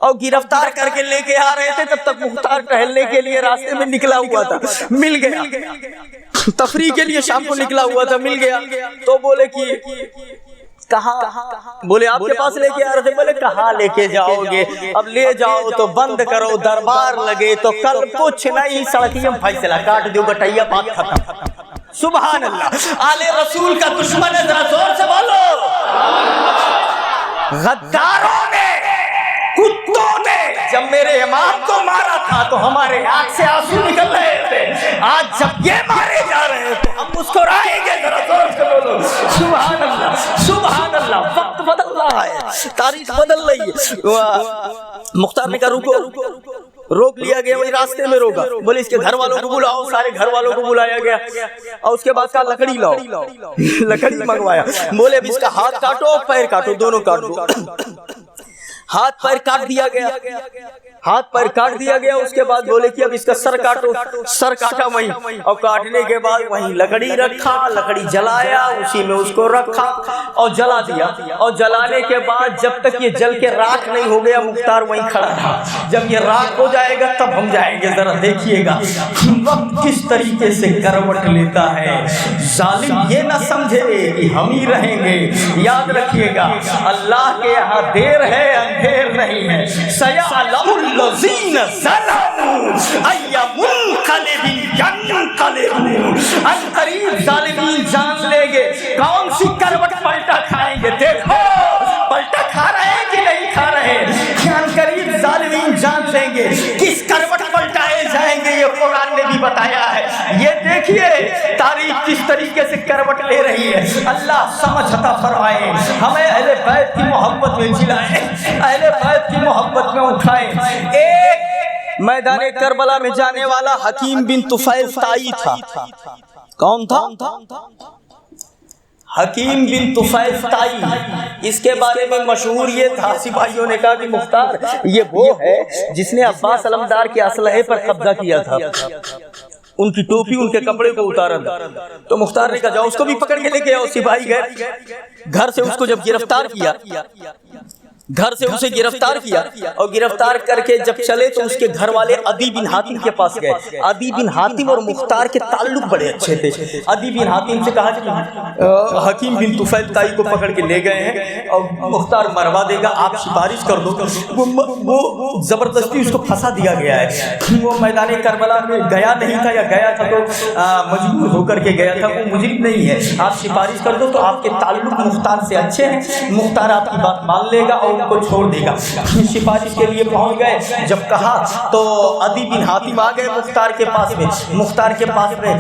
اور گرفتار کر کے لے کے آ رہے تھے۔ تب تک مختار ٹہلنے کے لیے راستے میں نکلا ہوا تھا، مل گیا، تفریح کے لیے شام کو نکلا ہوا تھا، مل گیا تو بولے کہ کہاں؟ بولے آپ کے پاس لے کے آ رہے تھے۔ بولے کہاں لے کے جاؤ گے؟ اب لے جاؤ تو بند کرو، دربار لگے تو کل کچھ نہیں، سڑکیاں فیصلہ کاٹ دیو، گٹائیا بات ختم۔ سبحان اللہ، آل رسول کا دشمن ہے، ذرا زور سے بولو۔ غداروں نے، کتوں نے جب میرے امام کو مارا تھا تو ہمارے آنکھ سے آنسو نکل رہے تھے، آج جب یہ مارے جا رہے ہیں تو ہم مسکرائیں گے، ذرا زور سے بولو سبحان اللہ، سبحان اللہ۔ وقت بدل رہا ہے، تاریخ بدل رہی ہے۔ مختار نے کہا رکو، روک لیا گیا، وہی راستے میں روکا، بولے اس کے گھر والوں کو بلاؤ، سارے گھر والوں کو بلایا گیا اور اس کے بعد کہا لکڑی لاؤ، لکڑی منگوایا، بولے اب اس کا ہاتھ کاٹو، پیر کاٹو، دونوں کاٹ دو۔ ہاتھ پیر کاٹ دیا گیا، ہاتھ پیر کاٹ دیا گیا۔ اس کے بعد بولے کہ اب اس کا سر کاٹو، سر کاٹا وہیں، اور کاٹنے کے بعد وہیں لکڑی رکھا، لکڑی جلایا، اسی میں اس کو رکھا اور جلا دیا، اور جلانے کے بعد جب تک یہ جل کے راکھ نہیں ہو گیا مختار وہیں کھڑا رہا۔ جب یہ راکھ ہو جائے گا تب ہم جائیں گے۔ ذرا دیکھیے گا وقت کس طریقے سے کروٹ لیتا ہے، ظالم یہ نہ سمجھے کہ ہم ہی رہیں گے۔ یاد رکھیے گا اللہ کے یہاں دیر ہے، اندھیر نہیں ہے۔ سیعلم الذین ظلموا ای منقلب ینقلبون، ان قریب ظالمین جان لیں گے کون سی کروٹ پلٹا کھائیں گے۔ دیکھو پلٹا کھا رہے ہیں کہ نہیں کھا رہے، ان قریب ظالمین جان لیں گے کس کروٹ پلٹائے جائیں گے۔ یہ قرآن نے بھی بتایا ہے۔ یہ دیکھیے تاریخ کس طریقے سے کروٹ لے رہی ہے۔ اللہ سمجھ عطا فرمائے، ہمیں اہل بیت کی محبت میں جلائے، اہل بیت کی محبت میں اٹھائے۔ میدان کربلا میں جانے والا حکیم بن طفیل طائی تھا. کون تھا؟ حکیم بن طفیل طائی. اس کے بارے میں مشہور یہ تھا، سپاہیوں نے کہا کہ مختار یہ وہ ہے جس نے عباس علمدار کے اسلحے پر قبضہ کیا تھا، ان کی ٹوپی ان کے کپڑے کو اتارا تھا. تو مختار نے کہا جاؤ اس کو بھی پکڑ کے لے کے آؤ. سپاہی گئے، گھر سے اس کو جب گرفتار کیا، گھر سے اسے گرفتار کیا اور گرفتار کر کے جب چلے تو اس کے گھر والے عدی بن حاتم کے پاس گئے. عدی بن حاتم اور مختار کے تعلق بڑے اچھے تھے. عدی بن حاتم سے کہا کہ حکیم بن طفیل طائی کو پکڑ کے لے گئے ہیں اور مختار مروا دے گا، آپ سفارش کر دو. وہ زبردستی اس کو پھنسا دیا گیا ہے. وہ میدان کربلا میں گیا نہیں تھا، یا گیا تھا تو مجبور ہو کر کے گیا تھا، وہ مجرم نہیں ہے. آپ سفارش کر دو تو آپ کے تعلق مختار سے اچھے ہیں، مختار آپ کی بات مان لے گا اور ان کو چھوڑ دے گا. سفارش کے لیے پہنچ گئے. جب کہا تو عدی بن حاتم آ گئے مختار کے پاس میں، مختار کے پاس میں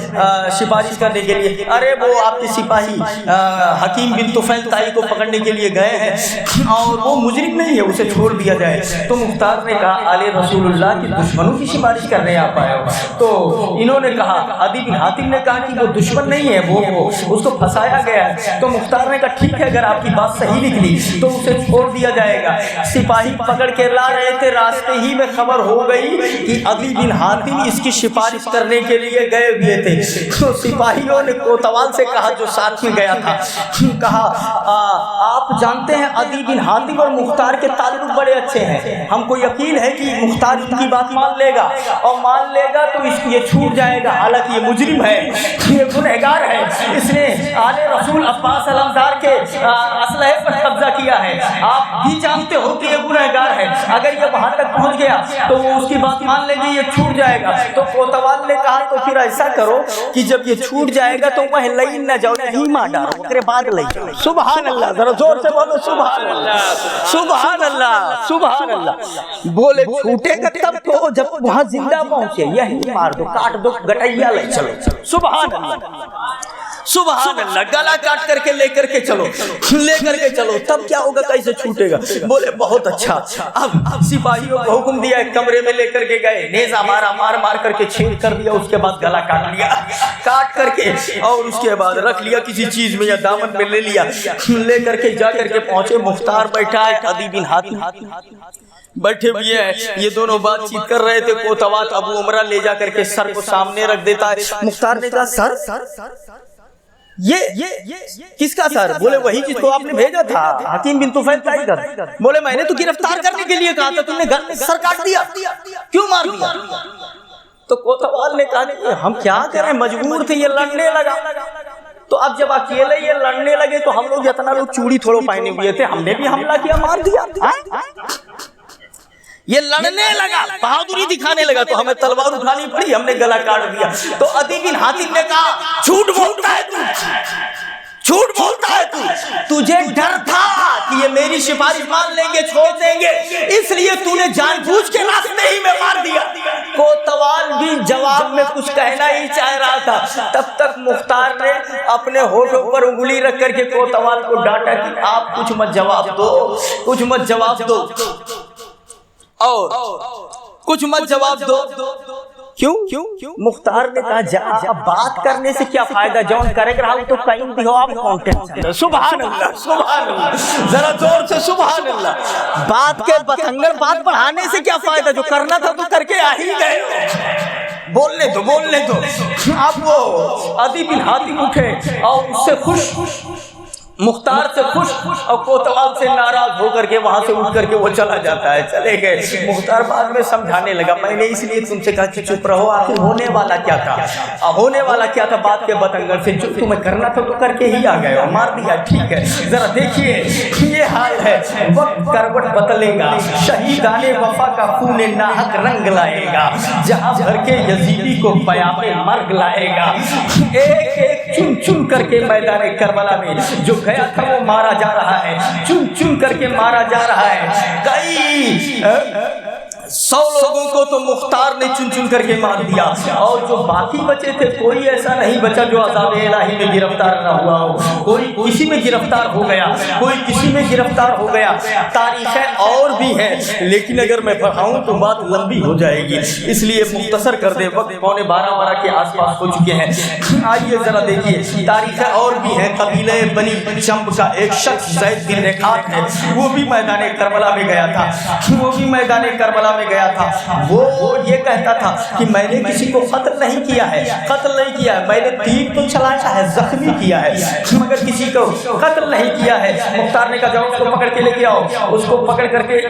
سفارش کرنے کے لیے. ارے وہ آپ کے سپاہی حکیم بن طفیل طائی کو پکڑنے کے لیے گئے ہیں اور وہ مجرم نہیں ہے، اسے چھوڑ دیا جائے. تو مختار نے کہا آل رسول اللہ کے دشمنوں کی سفارش کرنے آپ آئے ہو. تو انہوں نے کہا، عدی بن حاتم نے کہا کہ وہ دشمن نہیں ہے، وہ اس کو پھنسایا گیا ہے. تو مختار نے کہا ٹھیک ہے، اگر آپ کی بات صحیح نکلی تو اسے چھوڑ دیا جائے گا. سپاہی پکڑ کے لا رہے تھے، راستے ہی میں خبر ہو گئی کہ عدی بن حاتم اس کی سفارش کرنے کے لیے گئے ہوئے تھے. تو سپاہیوں نے کوتوال سے کہا جو ساتھ میں گیا تھا، کہا آپ جانتے ہیں عدی بن حاتم اور مختار کے تعلق بڑے اچھے ہیں، ہم کو یقین ہے کہ مختار ان کی بات مان لے گا، اور مان لے گا تو اس یہ چھوٹ جائے گا. حالانکہ یہ مجرم ہے، یہ گنہگار ہے، اس نے آل رسول عباس علمدار کے اسلحے پر قبضہ کیا ہے. آپ بھی جانتے ہو کہ یہ گنہگار ہے، اگر یہ وہاں تک پہنچ گیا تو وہ اس کی بات مان لے گی، یہ چھوٹ جائے گا. تو کوتوال نے کہا تو پھر ایسا کرو کہ جب یہ چھوٹ جائے گا تو وہ لین نہ جاؤ، نہیں ماں ڈالو، اکرے بعد لے جاؤ. سبحان اللہ، ذرا زور سے بولو سبحان اللہ، سبحان اللہ، سبحان اللہ. بولے چھوٹے گا تب تو جب وہاں زندہ پہنچے، یہی مار دو، کاٹ دو، گٹیا لے چلو. سبحان اللہ، سبحان اللہ. گلا کاٹ کر کے لے کر کے چلو، لے کر کے چلو، تب کیا ہوگا، کیسے چھوٹے گا. بولے بہت اچھا. اب سپاہیوں کو حکم دیا، ایک کمرے میں لے کر کے گئے، نیزہ مارا، مار کر کے چھید کر دیا، اس کے بعد گلا کاٹ لیا، کاٹ کر کے اور اس کے بعد رکھ لیا کسی چیز میں یا دامن میں لے لیا. لے کر کے جا کر کے پہنچے، مختار بیٹھا ہے، عدی بن حاتم بیٹھے ہوئے ہیں. یہ دونوں بات چیت کر رہے تھے. کوتوال ابو عمرہ لے جا کر کے سر کو سامنے رکھ دیتا ہے. مختار نے کہا سر یہ کس کا سر؟ بولے وہی جس کو آپ نے بھیجا تھا، حکیم بن طفیل طائی کا. بولے میں نے تو گرفتار کرنے کے لیے کہا تھا، تم نے گھر میں سر کاٹ دیا، کیوں مار دیا؟ تو کوتوال نے کہا کہ ہم کیا کریں، مجبور تھے، یہ لڑنے لگا. تو اب جب اکیلے یہ لڑنے لگے تو ہم لوگ اتنا لوگ چوڑی تھوڑو پہنے ہوئے تھے، ہم نے بھی حملہ کیا، مار دیا. یہ لڑنے لگا، بہادری دکھانے لگا تو ہمیں تلوار اٹھانی پڑی، ہم نے گلا کاٹ دیا. تو عدی بن حاتم نے کہا جھوٹ بولتا ہے تو، جھوٹ بولتا ہے تو، تجھے ڈر تھا کہ یہ میری سفارش مان لیں گے، چھوڑ دیں گے، اس لیے تو نے جان بوجھ کے راستے ہی میں مار دیا. کوتوال بھی جواب میں کچھ کہنا ہی چاہ رہا تھا، تب تک مختار نے اپنے ہونٹوں پر انگلی رکھ کر کے کوتوال کو ڈانٹا کہ آپ کچھ مت جواب دو، کچھ مت جواب دو، اور کچھ مت جواب دو. کیوں؟ مختار نے کہا جا، اب بات کرنے سے کیا فائدہ، جون کرے گا تو کہیں بھی ہو آپ کانٹیکٹ. سبحان اللہ، سبحان اللہ، ذرا زور سے سبحان اللہ. بات کے بتنگڑ بات بڑھانے سے کیا فائدہ، جو کرنا تھا تو کر کے آ ہی گئے، بولنے دو، بولنے دو. اب وہ عدی بن حاتم اٹھے اور اس سے خوش، مختار سے خوش اور کوتوال سے ناراض ہو کر کے وہاں سے اٹھ کر کے وہ چلا جاتا ہے. چلے گئے. مختار بعد میں سمجھانے لگا، میں نے اس لیے تم سے کہا کہ چپ رہو، آخر ہونے والا کیا تھا، ہونے والا کیا تھا. بات کے بتنگڑ سے جو تمہیں کرنا تھا تو کر کے ہی آ گئے ہو، مار دیا، ٹھیک ہے. ذرا دیکھیے یہ حال ہے، وقت کروٹ بدلے گا، شہیدان وفا کا خون ناحق رنگ لائے گا، جہاں بھر کے یزیدی کو پیام مرگ لائے گا. ایک ایک چن چن کر کے میدان کربلا میں جو گیا تھا وہ مارا جا رہا ہے، چن چن کر کے مارا جا رہا ہے. کئی 100 لوگوں کو تو مختار نے چن چن کر کے مار دیا، اور جو باقی بچے تھے کوئی ایسا نہیں بچا جو عذاب الہی میں گرفتار نہ ہوا ہو۔ کوئی کسی میں گرفتار ہو گیا، کوئی کسی میں گرفتار ہو گیا۔ تاریخیں اور بھی ہیں لیکن اگر میں پڑھاؤں تو بات لمبی ہو جائے گی، اس لیے مختصر کر دے، وقت 11:15 کے آس پاس ہو چکے ہیں۔ آئیے ذرا دیکھیے، تاریخیں اور بھی ہیں۔ قبیلہ بنی چمب کا ایک شخص زید بن رقات ہے، وہ بھی میدان کربلا میں گیا تھا، وہ بھی میدان کربلا میں گیا تھا۔ وہ یہ کہتا تھا کہ میں نے کسی کو قتل نہیں کیا ہے، قتل نہیں کیا ہے، میں نے تیر تو چلایا ہے، زخمی کیا ہے، مگر کسی کو قتل نہیں کیا ہے۔ مختار نے کہا جاؤ اس کو پکڑ کے لے کے آؤ، اس کو پکڑ کر کے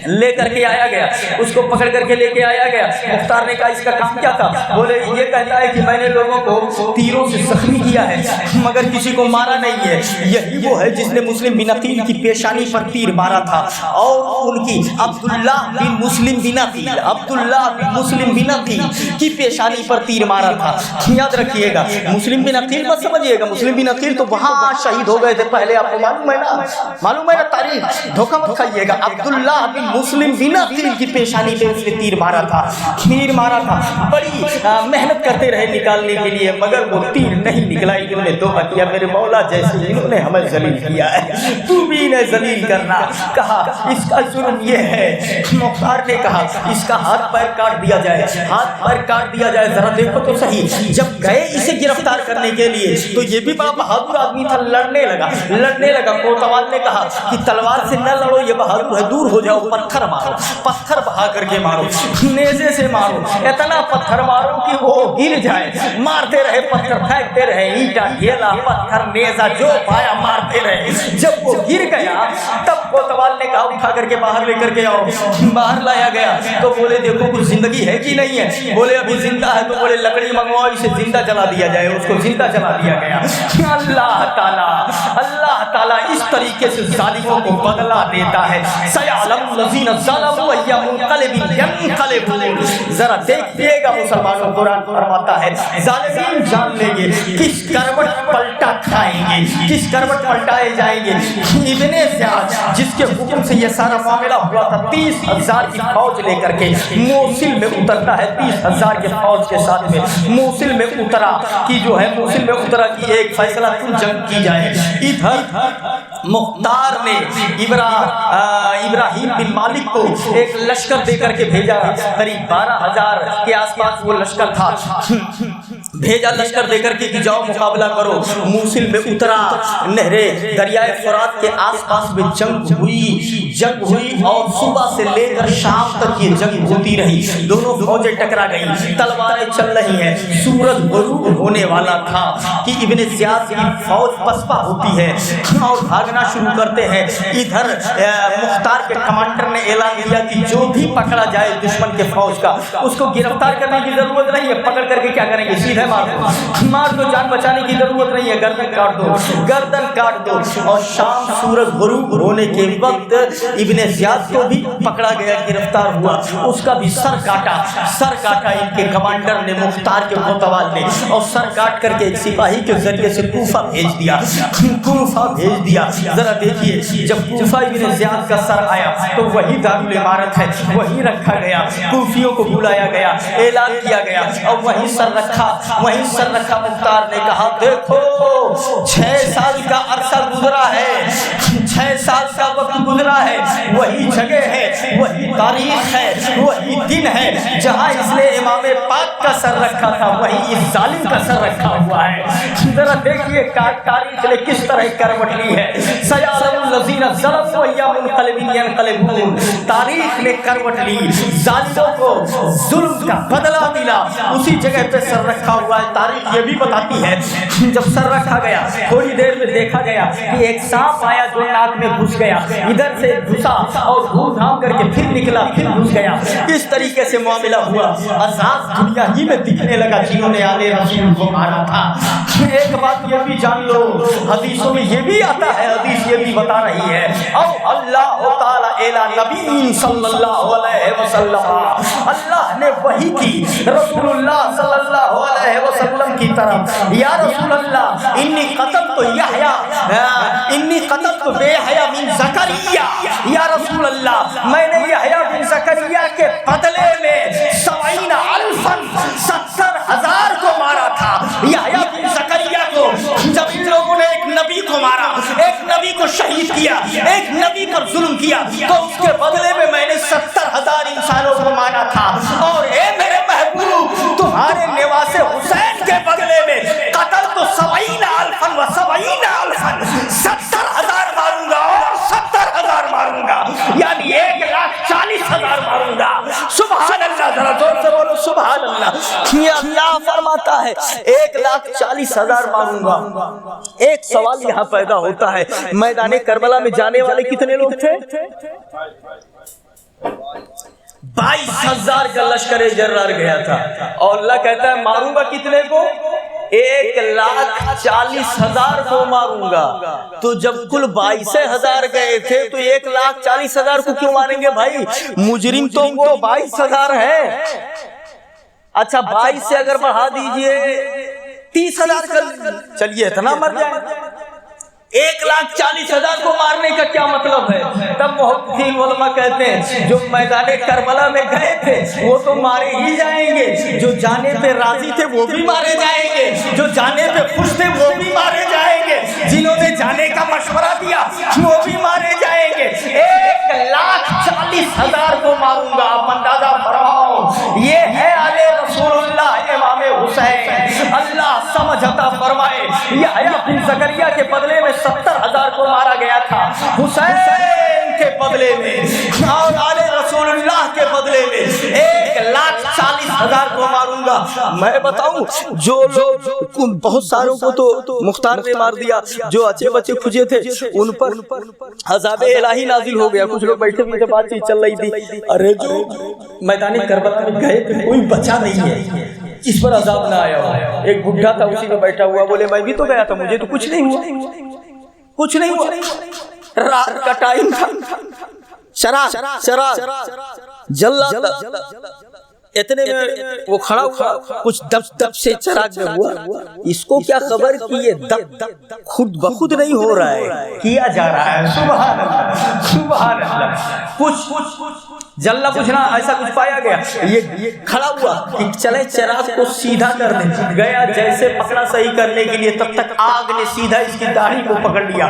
لے کر کے آیا گیا، اس کو پکڑ کر کے لے کے آیا گیا۔ مختار نے کہا اس کا کام کیا تھا؟ بولے یہ کہتا ہے کہ میں نے لوگوں کو تیروں سے زخمی کیا ہے مگر کسی کو مارا نہیں ہے۔ یہی وہ ہے جس نے مسلم بن عقیل کی پیشانی پر تیر مارا تھا، اور ان کی عبداللہ بن مسلم بن عقیل، عبداللہ بن مسلم بن عقیل کی پیشانی پر تیر مارا تھا۔ یاد رکھیے گا، مسلم بن عقیل مت سمجھیے گا، مسلم بن عقیل تو وہاں شہید ہو گئے تھے پہلے، آپ کو معلوم ہے نا، معلوم ہے نا تاریخ، دھوکہ مت کھائیے گا۔ عبداللہ بن مسلم بن عقیل کی پیشانی پہ اس نے تیر مارا تھا، تیر مارا تھا۔ بڑی محنت کرتے رہے نکالنے کے لیے مگر وہ تیر نہیں نکلا۔ انہوں نے دعا کیا میرے مولا جیسے انہوں نے ہمیں ذلیل کیا ہے تو بھی انہیں ذلیل کرنا۔ کہا اس کا جرم یہ ہے، مختار نے کہا اس کا ہاتھ پیر کاٹ دیا جائے، ہاتھ پیر کاٹ دیا جائے۔ ذرا دیکھو تو صحیح، جب گئے اسے گرفتار کرنے کے لیے تو یہ بھی بڑا بہادر آدمی تھا، لڑنے لگا۔ کوتوال نے کہا کہ تلوار سے نہ لڑو، یہ بہادر ہے، دور ہو جاؤ، پتھر مارو، پتھر بہا کر کے مارو، نیزے سے مارو، اتنا پتھر مارو کہ وہ گر جائے۔ مارتے رہے، پتھر پھینکتے رہے، اینٹا ڈھیلا پتھر نیزا جو پایا مارتے رہے۔ جب وہ گر گیا تب کوتوال نے کہا اٹھا کر کے باہر لے کر کے آؤ۔ باہر لایا گیا تو بولے دیکھو کچھ زندگی ہے کہ نہیں ہے؟ بولے ابھی زندہ ہے۔ تو بولے لکڑی منگواؤ، اسے زندہ جلا دیا جائے۔ اس کو زندہ جلا دیا گیا۔ اللہ تعالیٰ اس طریقے سے ظالموں کو بدلہ دیتا ہے۔ سیعلم الذین ظلموا ای منقلب ینقلبون۔ ذرا دیکھیے گا مسلمانوں، قرآن فرماتا ہے ظالمین جان لیں گے کس کروٹ پلٹا کھائیں گے، کس کروٹ پلٹائے جائیں گے۔ ابن زیاد جس کے حکم سے یہ سارا معاملہ ہوا تھا، 30,000 کی فوج لے کر کے موصل میں اترتا ہے، 30,000 کی فوج کے ساتھ میں موصل میں اترا کہ جو ہے موصل میں اترا کہ ایک فیصلہ کن جنگ کی جائے۔ ادھر مختار نے ابراہیم بن مالک کو ایک لشکر دے کر کے بھیجا، قریب 12,000 کے آس پاس وہ لشکر تھا، بھیجا لشکر دے کر کے کہ جاؤ مقابلہ کرو۔ موصل میں اترا، نہرے دریائے فرات کے آس پاس میں جنگ ہوئی اور صبح سے لے کر شام تک یہ جنگ ہوتی رہی۔ دونوں فوجیں ٹکرا گئی، تلواریں چل رہی ہیں، سورج غروب ہونے والا تھا کہ ابن زیاد کی فوج پسپا ہوتی ہے اور بھاگنا شروع کرتے ہیں۔ ادھر مختار کے کمانڈر نے اعلان کیا کہ جو بھی پکڑا جائے دشمن کے فوج کا اس کو گرفتار کرنے کی ضرورت نہیں ہے، پکڑ کر کے کیا کریں گے، سیدھے مار دو، جان بچانے کی ضرورت نہیں ہے، گردن کاٹ دو۔ اور شام سورج غروب ہونے کے وقت ابن زیاد کو بھی پکڑا گیا، گرفتار ہوا، اس کا بھی سر کاٹا ان کے کمانڈر نے، مختار کے کوتوال نے، اور سر کاٹ کر کے ایک سپاہی کے ذریعے سے کوفہ بھیج دیا۔ ذرا دیکھیے جب کوفہ ابن زیاد کا سر آیا تو وہی دارالعمارت ہے، وہی رکھا گیا، کوفیوں کو بلایا گیا، اعلان کیا گیا اور وہیں سر رکھا۔ مختار نے کہا دیکھو 6 سال کا عرصہ گزرا ہے، 6 سال کا وقت گزرا ہے، وہی جگہ ہے، وہی تاریخ ہے، وہی دن ہے جہاں اس نے امام پاک کا سر رکھا تھا، وہی اس ظالم کا سر رکھا ہوا ہے۔ ذرا دیکھیے تاریخ نے کس طرح کروٹ لی ہے۔ سیعلم الذین ظلموا ای منقلب ینقلبون، تاریخ نے کروٹ لی، ظالموں کو ظلم کا بدلہ ملا، اسی جگہ پہ سر رکھا ہوا ہے۔ تاریخ یہ بھی بتاتی ہے جب سر رکھا گیا تھوڑی دیر میں دیکھا گیا کہ ایک سانپ آیا جو ناک میں گھس گیا، ادھر سے گھسا اور گھوم گھام کر کے پھر نکلا، پھر گھس گیا۔ اس طریقے سے معاملہ ہوا، عذاب دنیا ہی میں دکھنے لگا جنہوں نے آل رسول کو مارا تھا۔ ایک بات یہ بھی جان لو، حدیثوں میں یہ بھی آتا ہے، حدیث یہ بھی بتا رہی ہے، او اللہ تعالی الی نبی صلی اللہ علیہ وسلم، اللہ نے وحی کی رسول اللہ صلی اللہ علیہ وسلم کی طرف، یا رسول اللہ انی قتلت یحییٰ، انی قتلت یحییٰ بن زکریا، یا رسول اللہ میں نے یحییٰ بن زکریا زکریا کے بدلے میں 70,000 کو مارا تھا. یحییٰ بن زکریا کو جب ان لوگوں نے ایک نبی کو مارا, ایک نبی کو شہید کیا, ایک نبی پر ظلم کیا, تو اس کے بدلے میں میں نے 70,000 انسانوں کو مارا تھا. اور اے میرے محبوب, تمہارے نواز حسین کے بدلے میں قتل تو 70,000 ماروں گا اور 70,000 ماروں گا, یعنی 1,40,000 ماروں گا. سبحان اللہ, ذرا زور سے بولو سبحان اللہ. کیا فرماتا ہے 1,40,000 ماروں گا. ایک سوال یہاں پیدا ہوتا ہے, میدان کربلا میں جانے والے کتنے لوگ تھے؟ 22,000 کا لشکر جرار گیا تھا, اور اللہ کہتا ہے ماروں گا کتنے کو؟ 1,40,000 کو ماروں گا. تو جب کل 22,000 گئے تھے تو 1,40,000 کو کیوں ماریں گے بھائی؟ مجرم تو 22,000 ہیں. اچھا 22 سے اگر بڑھا دیجئے 30,000 کر, چلیے اتنا مر جائے. 1,40,000 کو مارنے کا کیا مطلب ہے؟ تب محققین علماء کہتے ہیں جو میدان کربلا میں گئے تھے وہ تو مارے ہی جائیں گے, جو جانے پہ راضی تھے وہ بھی مارے جائیں گے, جو جانے پہ خوش تھے وہ بھی مارے جائیں گے, جنہوں نے جانے کا مشورہ دیا وہ بھی مارے جائیں گے. 1,40,000 کو ماروں گا. آپ اندازہ فرماؤ, یہ ہے آل رسول اللہ امام حسین. اللہ سمجھ عطا فرمائے. یحییٰ بن زکریا کے بدلے میں 70,000 کو مارا گیا تھا, حسین کے بدلے میں اور آل رسول اللہ کے بدلے میں 1,40,000 کو ماروں گا. میں بتاؤں, جو لوگ بہت ساروں کو تو مختار نے مار دیا, جو اچھے بچے کھجے تھے ان پر عذاب الہی نازل ہو گیا. کچھ لوگ بیٹھے ہوئے بات چیت چل رہی تھی, ارے جو میدان کربلا میں گئے تھے کوئی بچا نہیں ہے اس پر عذاب نہ آیا. ایک بڈھا تھا اسی میں بیٹھا ہوا, بولے میں بھی تو گیا تھا, مجھے تو کچھ نہیں ہوا, کچھ نہیں ہوا. رات کا ٹائم تھا, شراب جلا, اتنے میں وہ کھڑا ہوا, کچھ دب دب سے چراغ میں ہوا. اس کو کیا خبر کہ یہ دب خود بخود نہیں ہو رہا ہے, کیا جا رہا ہے. سبحان اللہ, سبحان اللہ. کچھ جلنا پوچھنا ایسا کچھ پایا گیا. یہ کھڑا ہوا کہ چلے چراغ کو سیدھا کر دیں, گیا جیسے پکڑا صحیح کرنے کے لیے, تب تک آگ نے سیدھا اس کی داڑھی کو پکڑ لیا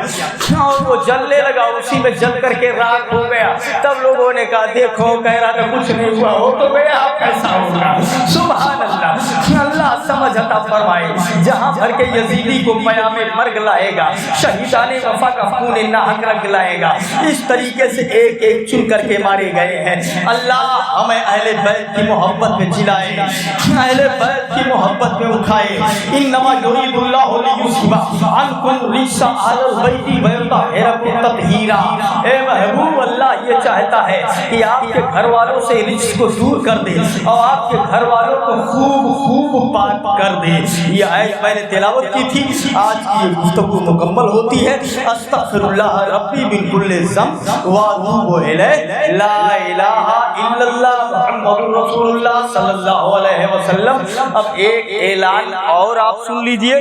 اور وہ جلنے لگا, اسی میں جل کر کے راکھ ہو گیا. تب لوگوں نے کہا دیکھو, کہہ رہا تھا کچھ نہیں ہوا, ہو تو گیا, اب کیسا ہوگا. سبحان اللہ. اللہ سمجھ عطا فرمائے. جہاں بھر کے یزیدی کو پیام مرگ لائے گا, شہیدان وفا کا خون ناحق رنگ لائے گا. اس طریقے سے ایک ایک چن کر کے مارے گئے ہیں. اللہ ہمیں اہل بیت کی محبت میں جلائے, اہل بیت کی محبت میں اٹھائے. انما یرید اللہ لیذھب عنکم الرجس اہل البیت ویطہرکم تطہیرا. اے محبوب, اللہ یہ چاہتا ہے کہ آپ کے گھر والوں سے رجس کو دور کر دے اور آپ کے گھر والوں کو خوب خوب پاک کر دے. یہ آیت میں نے تلاوت کی تھی. آج کی یہ گفتگو مکمل ہوتی ہے. استغفر اللہ ربی من کل ذنب واتوب الیہ. لا الہ الا اللہ محمد رسول اللہ صلی اللہ علیہ وسلم. اب ایک اعلان اور آپ سن لیجئے.